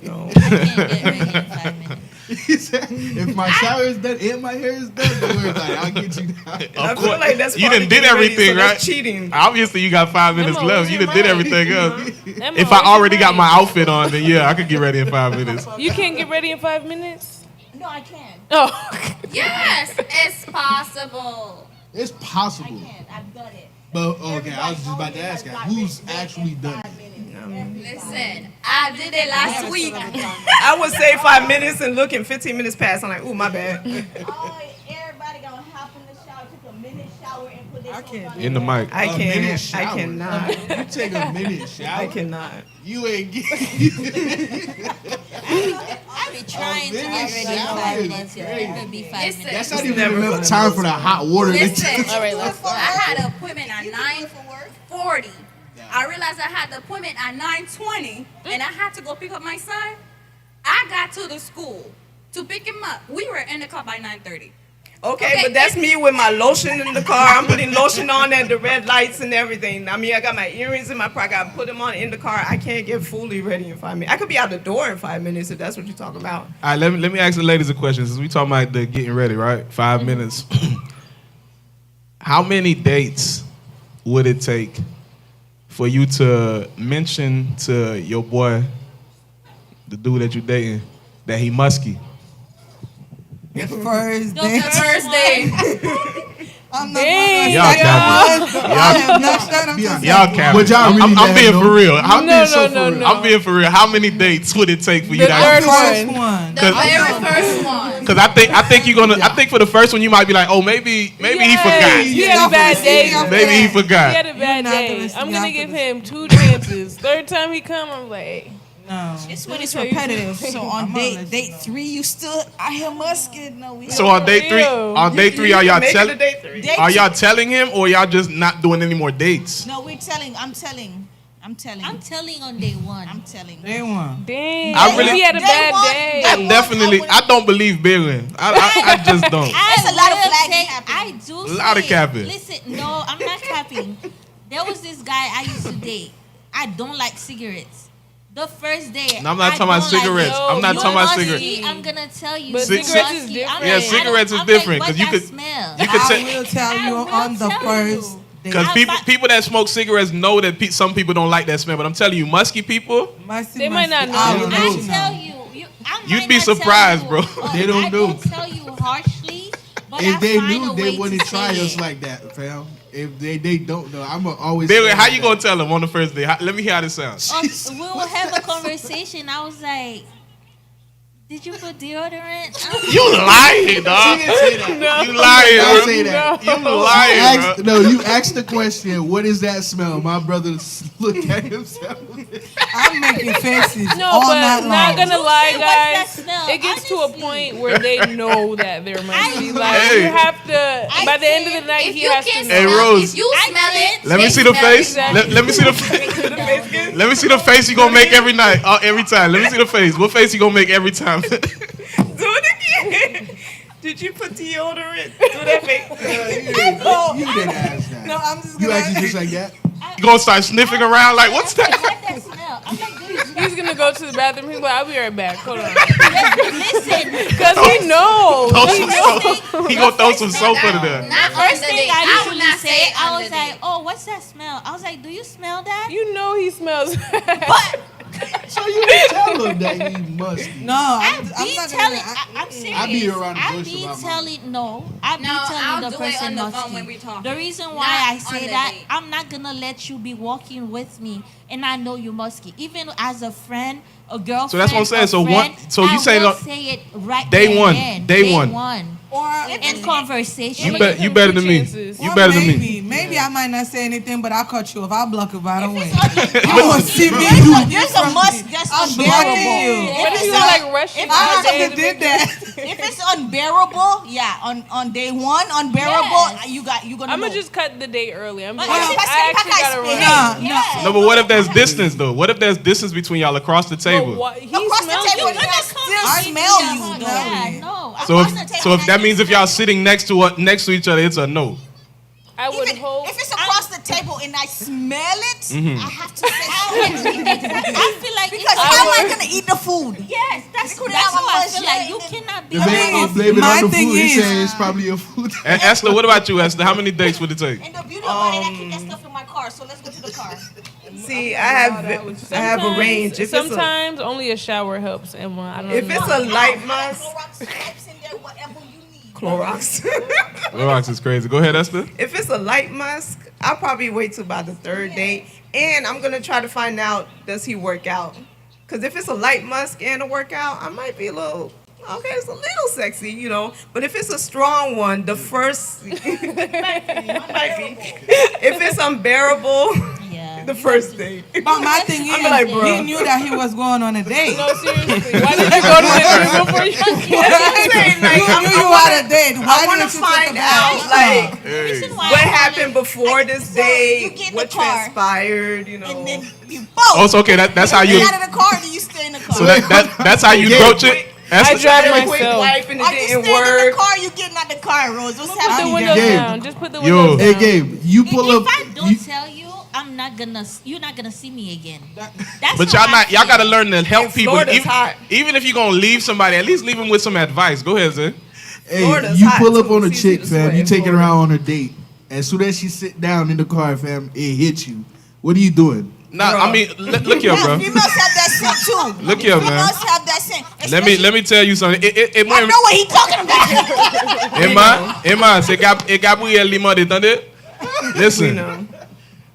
No. I can't get ready in 5 minutes. He said, if my shower is done and my hair is done, don't worry about it. I'll get you down. I feel like that's You part done of did getting ready, everything, so that's right? cheating. Obviously, you got 5 minutes Emma, left. where's You your done did mind? everything else. Emma, If where's I already your got my mind? outfit on, then yeah, I could get ready in 5 minutes. You can't get ready in 5 minutes? No, I can. Oh. Yes, it's possible. It's I possible. can. I've done it. But, okay, I was just about to ask her, who's actually done it? Listen, I did it last week. I would say 5 minutes and look, and 15 minutes pass. I'm like, ooh, my bad. Oh, everybody gonna hop in the shower, take a minute shower, and put their I can't on. In the mic. I A minute can't. I shower. cannot. You take a minute shower? I cannot. You ain't get. I be trying to get ready in shower 5 is minutes. It crazy. would be 5 Listen. minutes. That's not even never enough fun. time for the hot water. Listen, All right, let's. I had an appointment at 9:40. I realized I had the appointment at 9:20, and I had to go pick up my son. I got to the school to pick him up. We were in the car by 9:30. Okay, but that's me with my lotion in the car. I'm putting lotion on at the red lights and everything. I mean, I got my earrings in my pocket. I put them on in the car. I can't get fully ready in 5 minutes. I could be out the door in 5 minutes if that's what you're talking about. All right, let me ask the ladies a question. Since we talking about the getting ready, right? 5 minutes. How many dates would it take for you to mention to your boy, the dude that you're dating, that he musky? First The day. First day. I'm not Dang, gonna y'all say capping. I have not shut up. Be honest. Y'all capping. But y'all really I'm let being him for know. real. I'm No, being so no, for no, real. no. I'm being for real. How many dates would it take for you The to third actually? First one. The very first one. Because I think you're gonna. I think for the first one you might be like, oh, maybe he forgot. He had a bad day. Maybe he He forgot. had a bad You're not day. gonna see I'm gonna after give this. him 2 chances. Third time he come, I'm like, hey. No. It's when it's tell you repetitive. So on I'm date honest. date 3, you still I hear musket. No, we So on day three, real. are y'all Make it telling? a day 3. Date Are y'all telling him, or y'all just not doing any more dates? No, we're telling. I'm telling. I'm telling on day one. I'm telling. Day one. Dang. I really- he had a Day bad one, day. I definitely, I don't believe Billy. I just don't. There's a lot of will flagging say- happening. I do. A lot of say- capping. Listen, no, I'm not capping. There was this guy I used to date. I don't like cigarettes. The first day. No, I'm not I talking about don't like cigarettes. it. I'm not You're talking about musky, cigarettes. I'm gonna tell you. But you're cigarettes is musky. different. I'm Yeah, like, cigarettes is I'm different, Like, 'cause what you that could- smell? You could I say will tell I you will on the tell first you. day. because I- people that smoke cigarettes know that some people don't like that smell. But I'm telling you, musky people, They might not know. I They will don't let I you tell know. you, I You'd might be not tell surprised, you, bro. They don't I know. don't tell you harshly, but I If they find knew, a they way wouldn't to try say us it. like that, fam. If they don't know, I'ma always. Billy, say how like you that. gonna tell them on the first day? Let me hear how this sounds. We will have a conversation. I was like, "Did you put deodorant?" You lying, dog. She didn't say that. You lying, Don't bro. say that. You lying, bro. No, you asked the question. What is that smell? My brother looked at himself. I'm making faces No, all but night not long. gonna lie, What's that guys. smell? It gets to a Honestly. point where they know that they're musky. Like Hey. you have to. By the end of the night, If he you has can to Hey, know. smell, Rose. if you smell it, Let me they see the smell face. Exactly. Let me see the face. Let me see the face you gonna make every night, every time. Let me see the face. What face you gonna make every time? Do it again. Did you put deodorant? Do that face. You didn't ask that. No, I'm just You gonna. actually just like that. You gonna start sniffing around like, what's What that? that smell? I'm like, "Do you smell?" He's gonna go to the bathroom. He's like, "I'll be right back. Hold on," Listen, because he knows. Throw He some knows. soap. He gonna throw some soap under there. Not first on the thing date. I I will usually not say, say I on was the like, date. "Oh, what's that smell?" I was like, "Do you smell that?" You know he smells. So you didn't tell him that he must be. No, I I'm be not telling. gonna. I'm serious. I beat around the I bush be about mine. telling. No, I be No, telling I'll the do it person on the phone musky. when we talking. The reason why Not I on say the that, date. I'm not gonna let you be walking with me, and I know you musky. Even as a friend, a girlfriend. So that's what I'm saying. a So friend, so you I say will that- say it right Day there one. and then. Day one. Or In conversation. You better than me. chances. You Or better than me. Maybe I might not say anything, but I'll cut you off. I'll block you right away. If You won't see me. there's a must that's I'm unbearable. blocking you. What if you like rushing? I the day already to did make- that. If it's unbearable, yeah, on day one, unbearable, Yes. you gonna. I'm gonna know. just cut the date early. I'm But just, if I it's actually gotta in run. No, Yes. No, but what if there's distance though? What if there's distance between y'all across the But table? what, he Across the smells table, it. you can still smell you. smell though. Yeah, no. So Across the if table, that means if y'all sitting next to each other, it's a no. I would Even hope. if it's across the table and I smell it, Mm-hmm. I have to say I feel like because it's how am I gonna eat the food? Yes, that's Could how have I a feel mush like. and You then- cannot be The man mean, gonna blame it my on the thing food. He is- said it's probably your food. And Esther, what about you, Esther? How many dates would it take? And the beauty about it, I keep that stuff in my car. So let's go to the car. See, I have a range. If it's a, Sometimes only a shower helps, Emma. I don't if know. it's a light musk, Clorox wipes in there, whatever you need. Clorox. Clorox is crazy. Go ahead, Esther. If it's a light musk, I'll probably wait till about the third date, and I'm gonna try to find out, does he work out? Because if it's a light musk and a workout, I might be a little. Okay, it's a little sexy, you know. But if it's a strong one, the first might be. If it's unbearable, Yeah. the first date. But my thing is, I'm like, bro. he knew that he was going on a date. No, seriously. Why did you go to the gym before you? You knew you had a date. I Why want to didn't you find take a out, bath? like, Reason why what I call happened it- before this So, you date, get in what the car, transpired, you know. And then you Oh, both. it's okay. That's how you. Get out of the car, then you stay in the car. So that's how you broach it. I Esther? drive Really quick myself. wipe and it Are you didn't staying in the work. car? You getting out the car, Rose? What's Put the happening? windows Gabe. down. Just put the Yo. windows Hey down. Gabe, you pull If up. I don't tell you, I'm not gonna. You're not gonna see me again. That's But how y'all I not. Y'all feel. gotta learn to help And people. Florida's Even, hot. even if you're gonna leave somebody, at least leave them with some advice. Go ahead, Zay. Hey, Florida's you hot, pull up too. on a It's easy chick, to fam. sweat You in take her Florida. out on a date. As soon as she sit down in the car, fam, it hits you. What are you doing? Nah, I mean, look here, Yeah, bro. females have that scent too. Look here, man. Females have that scent. Let me tell you something. I know what he talking about. Emma, c'est Gabriel Lima détendez. We Listen, know.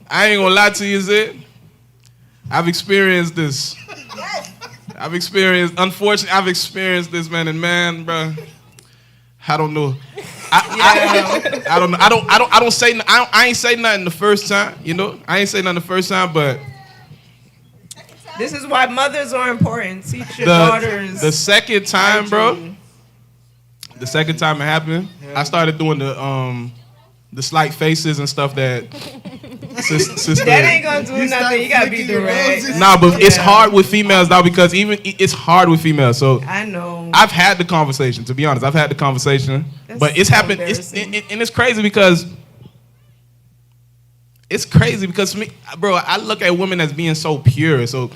I ain't gonna lie to you, Zay. I've experienced this. Unfortunately, I've experienced this, man. And man, bro, I don't know. I don't know. I don't say. I ain't say nothing the first time. You know, I ain't say nothing the first time, but This is why mothers are important. Teach your daughters. the second time, bro. The second time it happened, I started doing the slight faces and stuff that sister. That ain't gonna do You start nothing. You gotta be flicking your direct. roses. Nah, but it's hard with females now because even it's hard with females. So I know. I've had the conversation. To be honest, I've had the conversation, That's but it's so happened. And it's crazy because to me, bro. I look at women as being so pure. So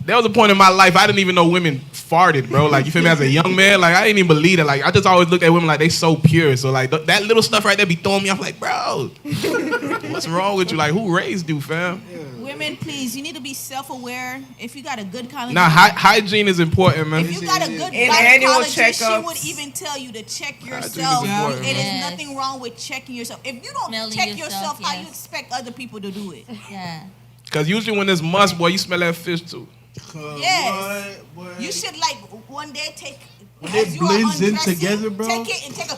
there was a point in my life I didn't even know women farted, bro. Like, you feel me? As a young man, like, I didn't even believe it. Like, I just always look at women like they so pure. So like that little stuff right there be throwing me off. Like, bro, what's wrong with you? Like, who raised you, fam? Women, please, you need to be self-aware. If you got a good gynecologist, Nah, hygiene is important, man. if you got a good And annual gynecologist, she checkups. would even tell you to check is yourself. important, It is Yes. nothing wrong with checking yourself. If you don't Smelling check yourself, yourself, how you yes. expect other people to do it? Yeah. Because usually when there's musk, boy, you smell that fish too. Yes. What? You should like one day take. When as it you are blends in undressing, together, bro. Take it and take a.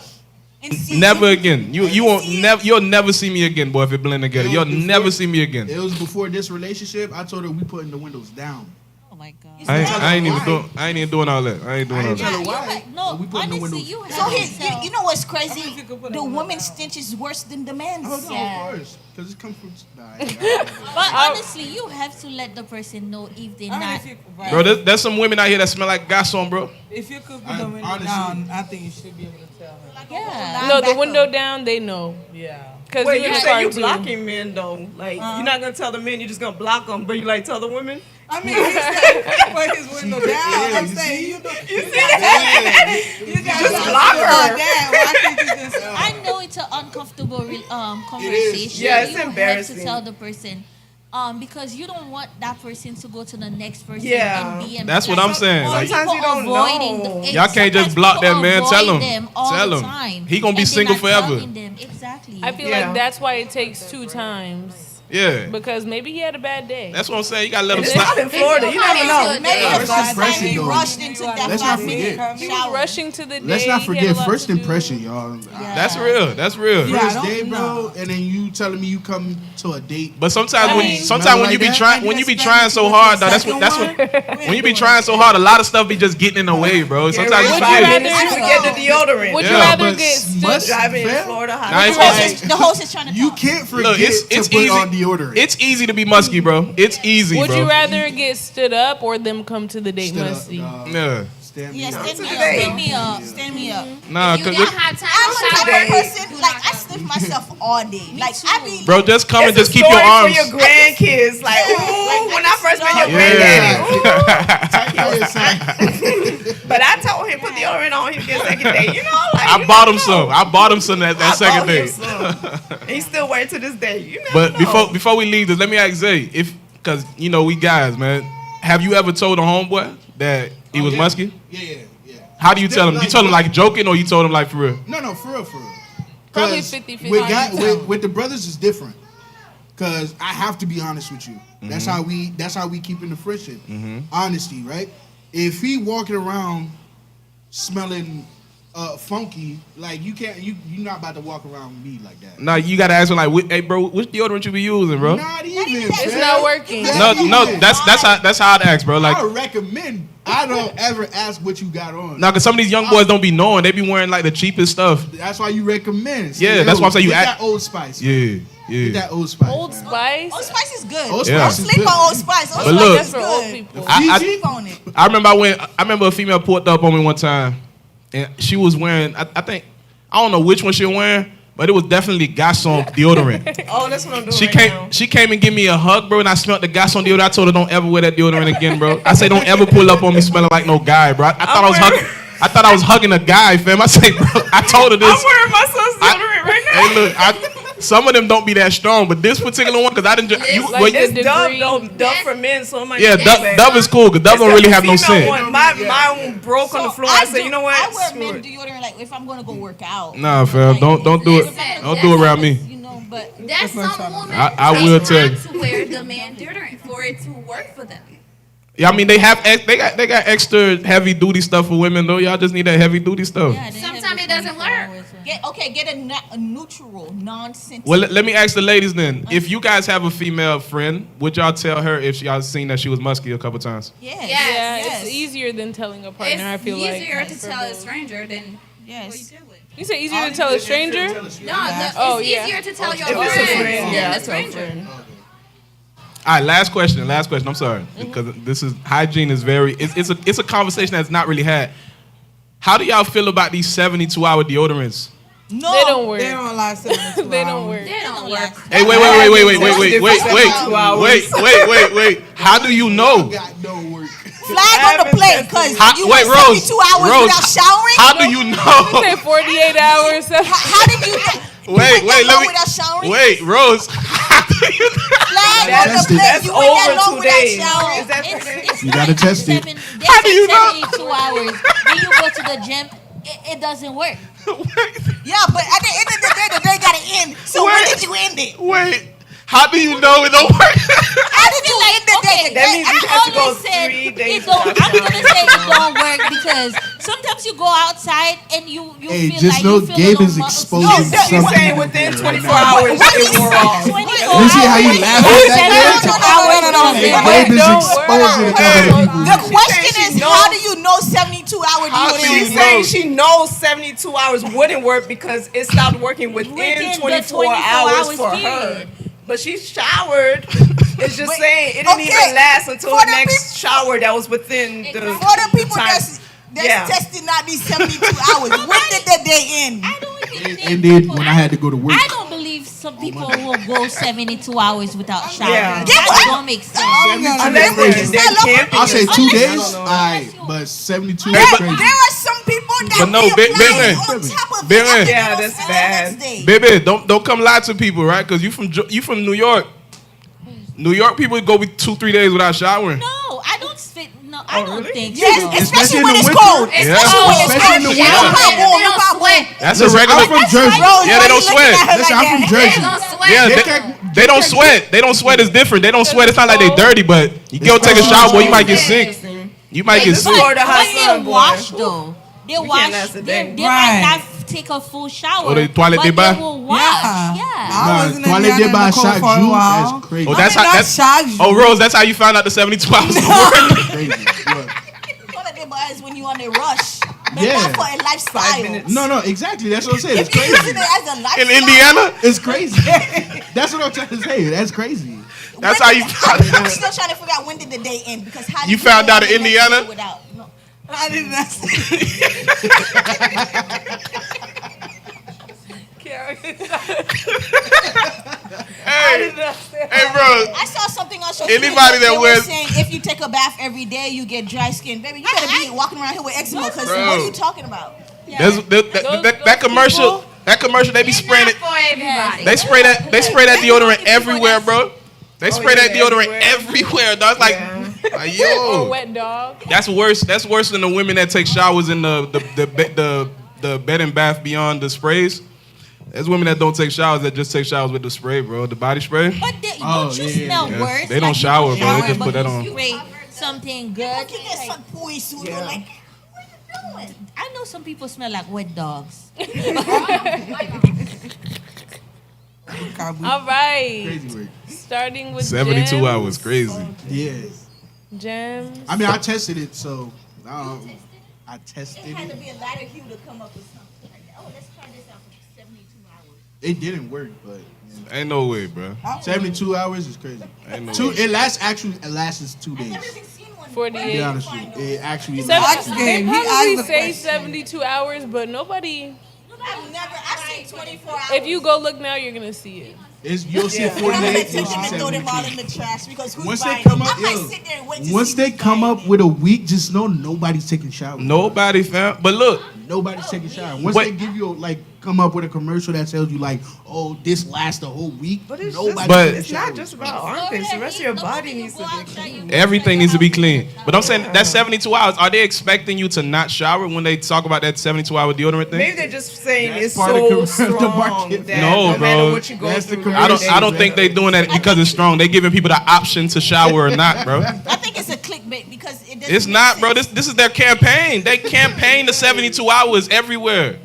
And see. Never again. You won't never. You'll never see me again, boy. If it blend together, you'll never see me again. It was before this relationship. I told her we putting the windows down. Oh my God. I ain't even doing all that. I ain't doing all ain't that. tell her why. Like, no, We put in the honestly, windows. you have So to here, tell. you know what's crazy? if you could put The a window woman's down. stench is worse than the man's. Oh no, Yeah. of course, because it comes from. But honestly, you have to let the person know if they're I mean, not. if you, right. Bro, there's some women out here that smell like garçon, bro. If you could put I- the window honestly- down, I think you should be able to tell her. Yeah. No, the window down, they know. Yeah. Because Wait, you you in say you too. blocking men though? Like you're not gonna tell the men, you're just gonna block them, but you like tell the women? I mean, he said put his window down. I'm you saying see? you know. You just block her. That. Why can't you just? I know it's an uncomfortable conversation. Yeah, it's you embarrassing. have to tell the person. Because you don't want that person to go to the next person Yeah. and be That's what I'm saying. Or Like, Sometimes you people don't avoiding know. Y'all can't just sometimes block that people man. Tell avoid him. them all Tell the him. time. He gonna be And they're single not forever. telling them. Exactly. I feel Yeah. like that's why it takes 2 times. Yeah. Because maybe he had a bad day. That's what I'm saying. You gotta let him It's slide. not in Florida. You never know. Maybe Yeah, the first first time impression, he though. rushed into that Let's not 5-minute forget. He was shower. rushing to the day. Let's not he had a forget lot first to do. impression, y'all. Yeah. That's real. That's real. Yeah. I First don't day, bro, know. and then you telling me you come to a date. But sometimes mean- when you be trying so hard, though, that's what when you be trying so hard, a lot of stuff be just getting in the way, bro. Sometimes you Would you forget. rather- You forget the deodorant. Would you Yeah, rather but get must- stood? Driving in Fam? Florida, Nah, hot. it's- The host is trying to You talk. can't forget Look, it's to put easy. on deodorant. It's easy to be musky, bro. It's easy, Would bro. you rather get stood up or them come to the date Stood up, musty? Yeah. Stand me Yeah, up. stand me today. up. Stand me up. Stand me up. Nah, If you cause don't have time I'm to a type shower, of person, do like, not I go. sniff myself all day. Like, I be bro, just come and It's just a keep your story arms. for your grandkids. Like, Yeah, ooh, like, when I I just first met love your Yeah. granddaddy. Ooh. Yeah, But I told him put deodorant on his second day. You know, like I you bought never him some. know. I bought him some that I second bought him day. some. He still wear it to this day. You never But know. before we leave this, let me ask Zay, because you know we guys, man. Have you ever told a homeboy that he was musky? Yeah. How do you tell him? You told him like joking, or you told him like for real? No, for real. Probably 'Cause 50-50. with the brothers is different. Cause I have to be honest with you. Mm-hmm. That's how we keep in the friendship. Honesty, right? If he walking around smelling funky, like you're not about to walk around with me like that. No, you gotta ask him like, hey, bro, which deodorant you be using, bro? Not even. It's fam. not working. No, that's how I'd ask, bro. Like, I would recommend. I don't ever ask what you got on. no, cause some of these young boys don't be knowing. They be wearing like the cheapest stuff. That's why you recommend. Yeah, that's why I'm saying you get act- that Old Spice. Yeah. Get that Old Spice. Old man. Spice. Old Spice is good. Old Yeah. Don't Spice is sleep good. on Old Spice. Old But Spice look, is That's for old good. people. I- Sleep on it. I remember a female pulled up on me one time, and she was wearing. I think I don't know which one she was wearing, but it was definitely Gasson deodorant. Oh, that's what I'm doing. She right came. now. She came and gave me a hug, bro, and I smelled the Gasson deodorant. I told her don't ever wear that deodorant again, bro. I say don't ever pull up on me smelling like no guy, bro. I thought I was hugging. I thought I was hugging a guy, fam. I say, bro. I told her this. I'm wearing my son's deodorant right now. Hey, look, some of them don't be that strong, but this particular one, cause I didn't. You, Like well, this It's Dove, degree. though. Dove for men, so it might yeah, be Dove, bad. Dove is cool, cause Dove don't Except really the have no female scent. one. Mine broke on the floor. I said, you know what? I wear Screw men it. deodorant like if I'm gonna go work out. Nah, fam, don't do it. Listen, Don't do it around me. You know, but That's some women. I they will tell you. have to wear the man deodorant for it to work for them. Yeah, I mean they got extra heavy duty stuff for women though. Y'all just need that heavy duty stuff. Yeah, they have Sometimes the it doesn't 24 work. hours, so- get a neutral, non-scented. Well, let me ask the ladies then. If you guys have a female friend, would y'all tell her if y'all seen that she was musky a couple times? Yes. Yes. Yeah, Yes. it's easier than telling a partner. I It's feel like easier to for tell a both. stranger than who you Yes. deal with. You say easier to tell a stranger? No, it's Oh, yeah. easier to tell your If it's a friend friend, than yeah, the it's a stranger. friend. All right, last question. I'm sorry because this is hygiene is very. It's a conversation that's not really had. How do y'all feel about these 72-hour deodorants? No. They don't work. They don't last 72 They don't hours. work. They don't work. Hey, wait. How do you know? Got no work. Flag on the plate because you Wait, went Rose. 72 hours Rose, without showering. How do you You know? say 48 hours. How did you know? Wait, you went that let long me. without showering? Wait, Rose. How do you know? Flag on the That's plate. That's You went that over long 2 without days. showering. Is that 3 It's, days? it's You gotta like test it. They How do say you know? 72 hours. When you go to the gym, it doesn't work. Yeah, but at the end of the day gotta end. So when did you end it? Wait. How do you know it don't work? How did you end the day? That means you have to go always said 3 days it don't, without I'm gonna say it don't work because sometimes you go outside and you Hey, feel just like know you feel Gabe a is little exposing No, muscle. she's something. saying within 24 hours it wore off. 24 You see how you hours. laugh at that? No. Hey, It Gabe is don't exposing a work. couple of people. The question she is, knows- how do you know 72 hour How do deodorant? you She's know? saying she knows 72 hours wouldn't work because it stopped working within Within the 24 24 hours hours for period. her. But she showered. It's just But- saying it didn't okay, even last until for the the next shower that was within the For the people time. that's Yeah. testing out these 72 hours, when did the day end? I don't even think And then people- when I had to go to work. I don't believe some people will go 72 hours without showering. Yeah. That don't make sense. Unless they're camping. I'll say or 2 something. days. I don't know. Alright, but 72 Hey, is but- crazy. There are some people that But no, be Big applying Man. on top of Big it Man. after Yeah, they that's don't bad. next day. Baby, don't come lie to people, right? Because you from New York. New York people go with 2-3 days without showering. No, I don't fit. No, I don't really? think Yes, so. especially in when the it's winter. cold. Yeah. Especially when it's Especially in cold. the Yeah, winter. no problem, no problem. That's Listen, a regular. I'm from Jersey. Rose, Yeah, they why don't you looking sweat. at her Listen, like I'm from that? Jersey. Don't sweat. Yeah, can't- they don't sweat. They don't sweat. It's different. They don't sweat. It's not like they dirty, but you go take a shower, boy, you might get sick. You might get This sick. Florida hot When sun, they boy. wash though, they wash. last a They, day. they Right. might not take a full shower. Oh, they toilet but de bain? they will wash. Yeah. Yeah. I Nah, wasn't in toilet Indiana de bain in the cold shock for a you. while. That's crazy. Oh, that's I mean, how. that That's, shocks you. oh, Rose, that's how you found out the 72 hours don't work. Crazy. What? Holiday boys when you on a rush. But Yeah. not for a lifestyle. 5 minutes. No, exactly. That's what I'm saying. It's If you're using crazy. it as a lifestyle. In Indiana, It's crazy. That's what I'm trying to say. That's crazy. that's how you found I'm out. still trying to figure out when did the day end because how You did found go out on in the next Indiana? day without no. I did not say. Hey, hey, bro. I saw something on social Anybody media. that They were wears- saying if you take a bath every day, you get dry skin. Baby, you better be walking around here with eczema. Because Bro. what are you talking about? That commercial, they be spraying it. For everybody. They spray that deodorant everywhere, bro. They spray that yeah, deodorant everywhere, dog. It's like, Yeah. like, Or yo, wet dog. that's worse. That's worse than the women that take showers in the Bed and Bath Beyond the sprays. There's women that don't take showers that just take showers with the spray, bro. The body spray. But Oh, don't you yeah, smell yeah. worse? They don't Like, you shower, bro. They just but put that you on. spray something good. Look at that sun boy suit. Yeah. Like, what are you doing? I know some people smell like wet dogs. All right. Crazy work. Starting with 72 gems. hours, crazy. Yeah. Gems. I mean, I tested it, so I tested It had to it. be a lighter hue to come up with something like that. Oh, let's try this out for 72 hours. It didn't work, but Ain't no way, bro. 72 hours is crazy. Ain't no Two. way. It lasts 2 I've days. never even seen one. 48. To be honest with you, it actually Seven- lasts. Ask they him. He probably asked the say question. 72 hours, but nobody. I've seen 24 hours. If you go look now, you're gonna see it. You'll see Yeah. I'm gonna 48, take you'll them see and throw them all in 72. the trash because who's Once they buying come it? up, I might yo, sit there and wait to once see they who's come buying up it. with a week, just know nobody's taking showers. Nobody found. But look, Nobody's taking showers. Once Wait. they give you come up with a commercial that tells you like, oh, this lasts a whole week. But it's Nobody's just, But- taking it's not showers. just about armpits. The rest of your body needs to be clean. everything needs to be clean. But I'm saying that 72 hours. Are they expecting you to not shower when they talk about that 72-hour deodorant thing? Maybe they're just saying That's it's part of so the strong market. that No, no matter bro. what you go That's the through. commercial. I don't think they doing that because it's strong. They giving people the option to shower or not, bro. I think it's a clickbait because it doesn't It's make not, bro. sense. This is their campaign. They campaign the 72 hours everywhere.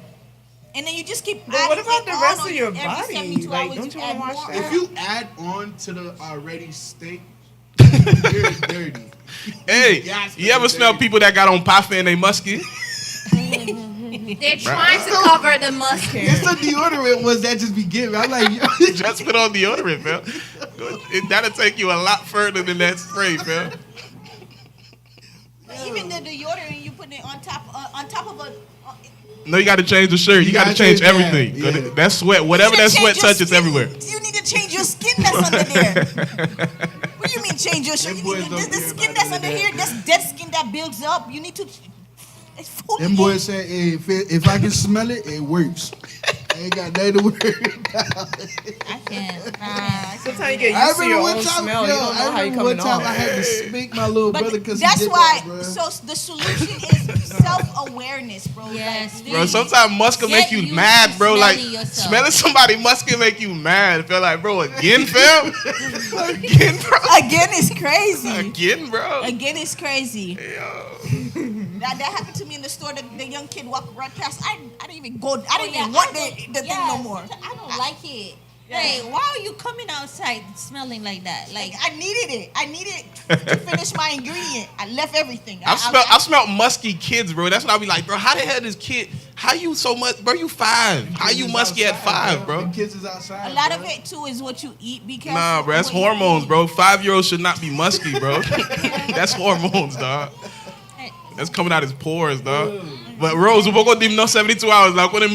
And then you just keep. But what adding about it the on rest on of your every body? 72 Like, hours, don't you add wanna wash more. that? If you add on to the already stink, you're dirty. Hey, Yes, you ever it's smell dirty. people that got on parfum and they musky? They're trying to cover the musk. It's the deodorant ones that just be giving. I'm like, Just put on deodorant, man. That'll take you a lot further than that spray, man. Even the deodorant, you put it on top of a. No, you got to change the shirt. You got to gotta change change that, everything. yeah. That sweat, whatever You that need to sweat change your touches skin. everywhere. You need to change your skin that's under there. What do you mean change your shirt? Them You need boys to, don't the care skin about that's none of under that. here, that's dead skin that builds up. You need to. It's fully. them boys say, hey, if I can smell it, it works. I ain't got nothing to worry about. I can't. Sometimes you get I used to your remember own one time, smell. You don't know how you coming I off. had to spank my little brother But because that's why. That, bro. So the solution is self-awareness, bro. Yes, Like, Bro, sometimes musk can make Get you used mad, to bro. Like, smelling yourself. smelling somebody musk can make you mad. Feel like, bro, again, fam? Again, bro? again, it's crazy. Again, bro? Again, it's crazy. Yo. That happened to me in the store. The young kid walked right past. I didn't even go. I didn't yeah, even want I don't- the thing yes, no more. I don't like it. Hey, why are you coming outside smelling like that? Like, I needed it. I needed to finish my ingredient. I left everything. I smelled musky kids, bro. That's what I be like, bro. How the hell this kid? How you so much, bro? You 5? How you musky at 5, bro? Them kids is outside. A lot bro. of it too is what you eat. Be careful. Nah, bro. That's what you hormones, eat. bro. 5-year-olds should not be musky, bro. That's hormones, dog. That's coming out his pores, dog. But Rose, we go dim no 72 hours. Like what him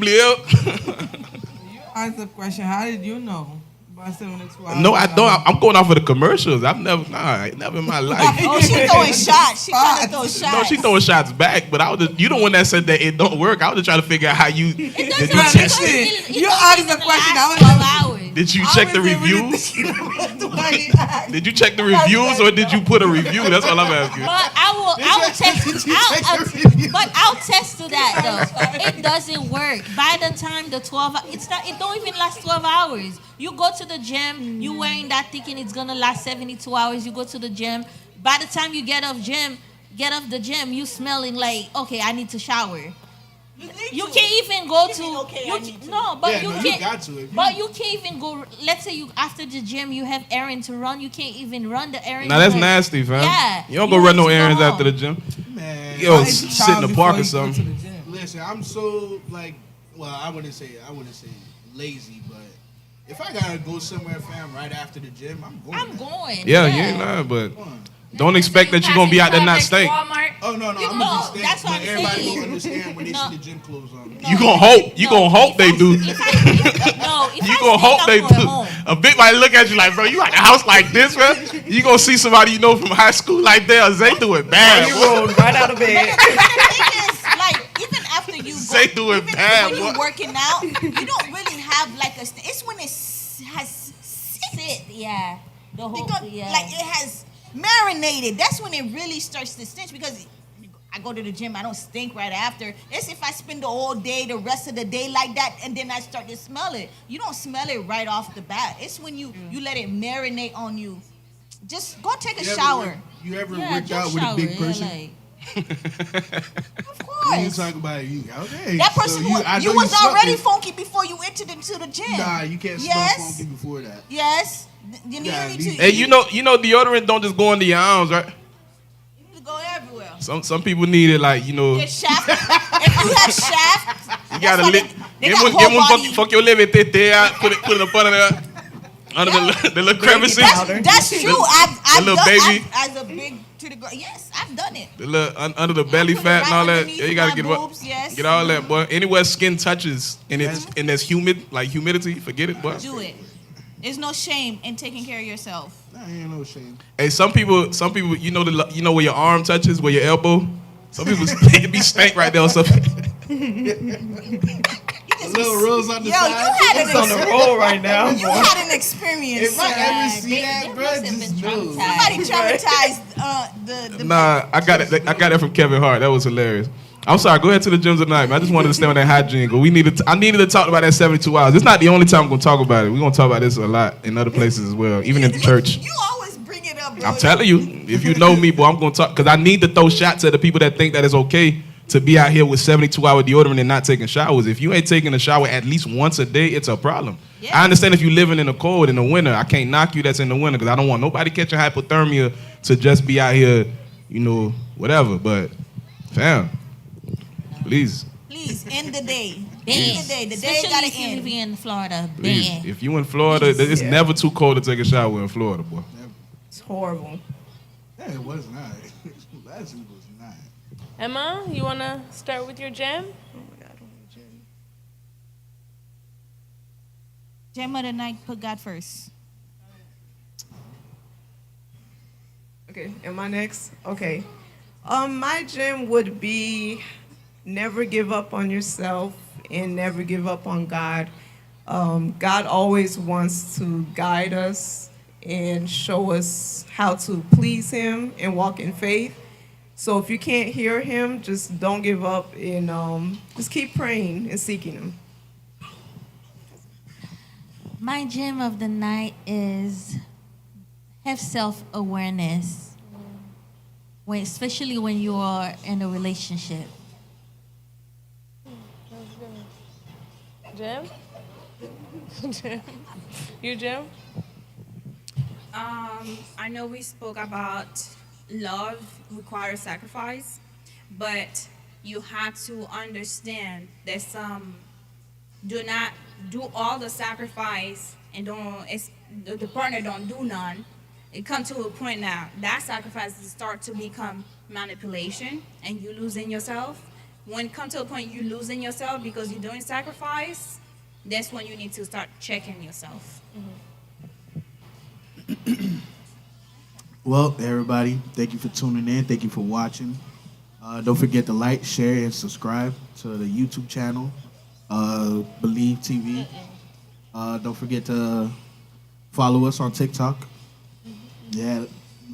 Ask the question. How did you know about 72 hours? No, I don't. I'm going off of the commercials. Never in my life. Oh, she throwing shots. She trying to throw shots. No, she throwing shots back, but you the one that said that it don't work. I was just trying to figure out how you did you doesn't Bro, test listen, it? you don't asked even the question. last I 12 hours. Did you check the reviews? Did you check the reviews or did you put a review? That's all I'm asking. But I'll test. But I'll test to that though. It doesn't work. By the time the 12, it don't even last 12 hours. You go to the gym, you wearing that thinking it's gonna last 72 hours. You go to the gym. By the time you get off the gym, you smelling like, okay, I need to shower. You can't even go to. Yeah, You no, you can't. got to. If you- But you can't even go. Let's say you after the gym you have errand to run. You can't even run the errand. Now that's because- nasty, fam. Yeah, You don't go you run have no to go errands after the home. gym. Man, Yo, Why is sit the in child the before park or you go to something. the gym? listen, I'm so like, well, I wouldn't say lazy, but if I gotta go somewhere, fam, right after the gym, I'm going. I'm going. Yeah, you ain't lying, but Come on. Don't expect that you're gonna be out there not stink. Walmart. Oh no, I'm No, gonna be that's what but I'm everybody saying. will understand when they No. see the gym clothes on. You gonna hope. You gonna hope they do. If I You gonna hope they stink, I'm do. going home. A big might look at you like, bro, you at a house like this, man. You gonna see somebody you know from high school like that. Zay do it bad. You boy. rolled right out of bed. The thing is, like, even after you go, Zay do it even bad, when boy. you're working out, you don't really have like a. It's when it has sit. Yeah. The whole Because like it has marinated. That's when it really starts to stench. Because I go to the gym, I don't stink right after. It's if I spend the whole day, the rest of the day like that, and then I start to smell it. You don't smell it right off the bat. It's when you let it marinate on you. Just go take a shower. You ever Yeah, worked just out with a shower, big yeah, person? like- Of When you course. talk about you, okay. That person so was, I you know was smelled already it. funky before you entered into the gym. Nah, you can't Yes. smell funky before that. Yes. You need, Yeah, you need to, Hey, you know deodorant don't just go into your arms, right? you need to go everywhere. Some people need it like, Your shaft. If you have shaft, you gotta that's why lick. they Give got one whole body. fuck your liver out. Put it up under the little crevices. That's true. I've little done baby. as a big to the girl. Yes, I've done it. The little under the belly put it fat and right all that. underneath Yeah, you gotta my get boobs, yes. get all that, boy. Anywhere skin touches and there's humid, like humidity, forget it, boy. Do it. There's no shame in taking care of yourself. Nah, ain't no shame. Hey, some people, you know where your arm touches, where your elbow. Some people it be stank right there or something. A little rose on the Yo, side. you had It's on the roll right now. You had an experience. If I ever see they that, bro, must have just been know. Somebody traumatized. traumatized the Nah, I got it from Kevin Hart. That was hilarious. I'm sorry. Go ahead to the gyms tonight, man. I just wanted to stay on that hygiene. But I needed to talk about that 72 hours. It's not the only time I'm gonna talk about it. We're gonna talk about this a lot in other places as well, even in the church. You always bring it up, bro. I'm telling you, if you know me, boy, I'm gonna talk because I need to throw shots at the people that think that it's okay to be out here with 72-hour deodorant and not taking showers. If you ain't taking a shower at least once a day, it's a problem. Yeah. I understand if you're living in the cold in the winter. I can't knock you that's in the winter because I don't want nobody catching hypothermia to just be out here, whatever. But, fam, please. Please, end the day. Ban. End the day. The day Especially gotta if you end. live in Florida. Please. Ban. If you in Florida, it's Yeah. never too cold to take a shower in Florida, boy. It's horrible. Yeah, it was not. Last week was not. Emma, you want to start with your gem? Oh my God, I don't want gym. Gem of the night, put God first. Okay, am I next? Okay. My gym would be never give up on yourself and never give up on God. God always wants to guide us and show us how to please Him and walk in faith. So if you can't hear Him, just don't give up and just keep praying and seeking Him. My gem of the night is have self-awareness, especially when you are in a relationship. Jim? Jim? You, Jim? I know we spoke about love requires sacrifice, but you have to understand that some do not do all the sacrifice and the partner don't do none. It comes to a point now that sacrifice start to become manipulation and you losing yourself. When it comes to a point you losing yourself because you're doing sacrifice, that's when you need to start checking yourself. Well, everybody, thank you for tuning in. Thank you for watching. Don't forget to like, share, and subscribe to the YouTube channel, Believe TV. Don't forget to follow us on TikTok. Yeah,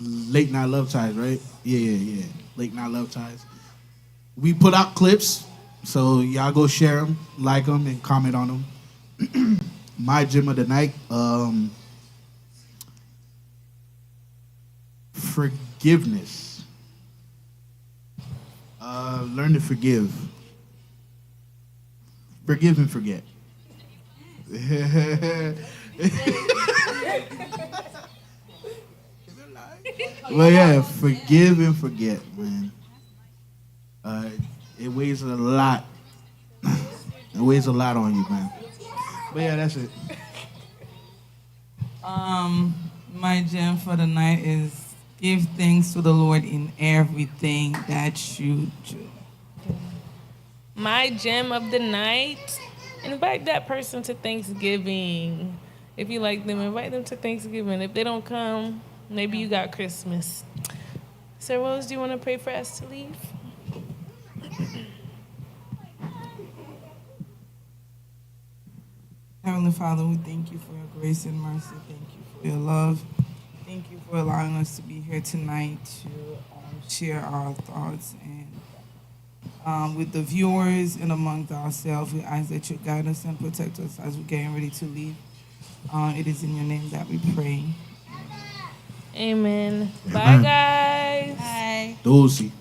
Late Night Love Ties, right? Yeah. Late Night Love Ties. We put out clips, so y'all go share them, like them, and comment on them. My gym of the night, forgiveness. Learn to forgive. Forgive and forget. Well, yeah, forgive and forget, man. It weighs a lot. It weighs a lot on you, man. But yeah, that's it. My gem for the night is Give thanks to the Lord in everything that you do. My gem of the night, invite that person to Thanksgiving. If you like them, invite them to Thanksgiving. If they don't come, maybe you got Christmas. Sir Rose, do you want to pray for us to leave? Heavenly Father, we thank you for your grace and mercy. Thank you for your love. Thank you for allowing us to be here tonight to share our thoughts and with the viewers and amongst ourselves. We ask that you guide us and protect us as we're getting ready to leave. It is in your name that we pray. Amen. Bye, guys. Bye. Dulcie.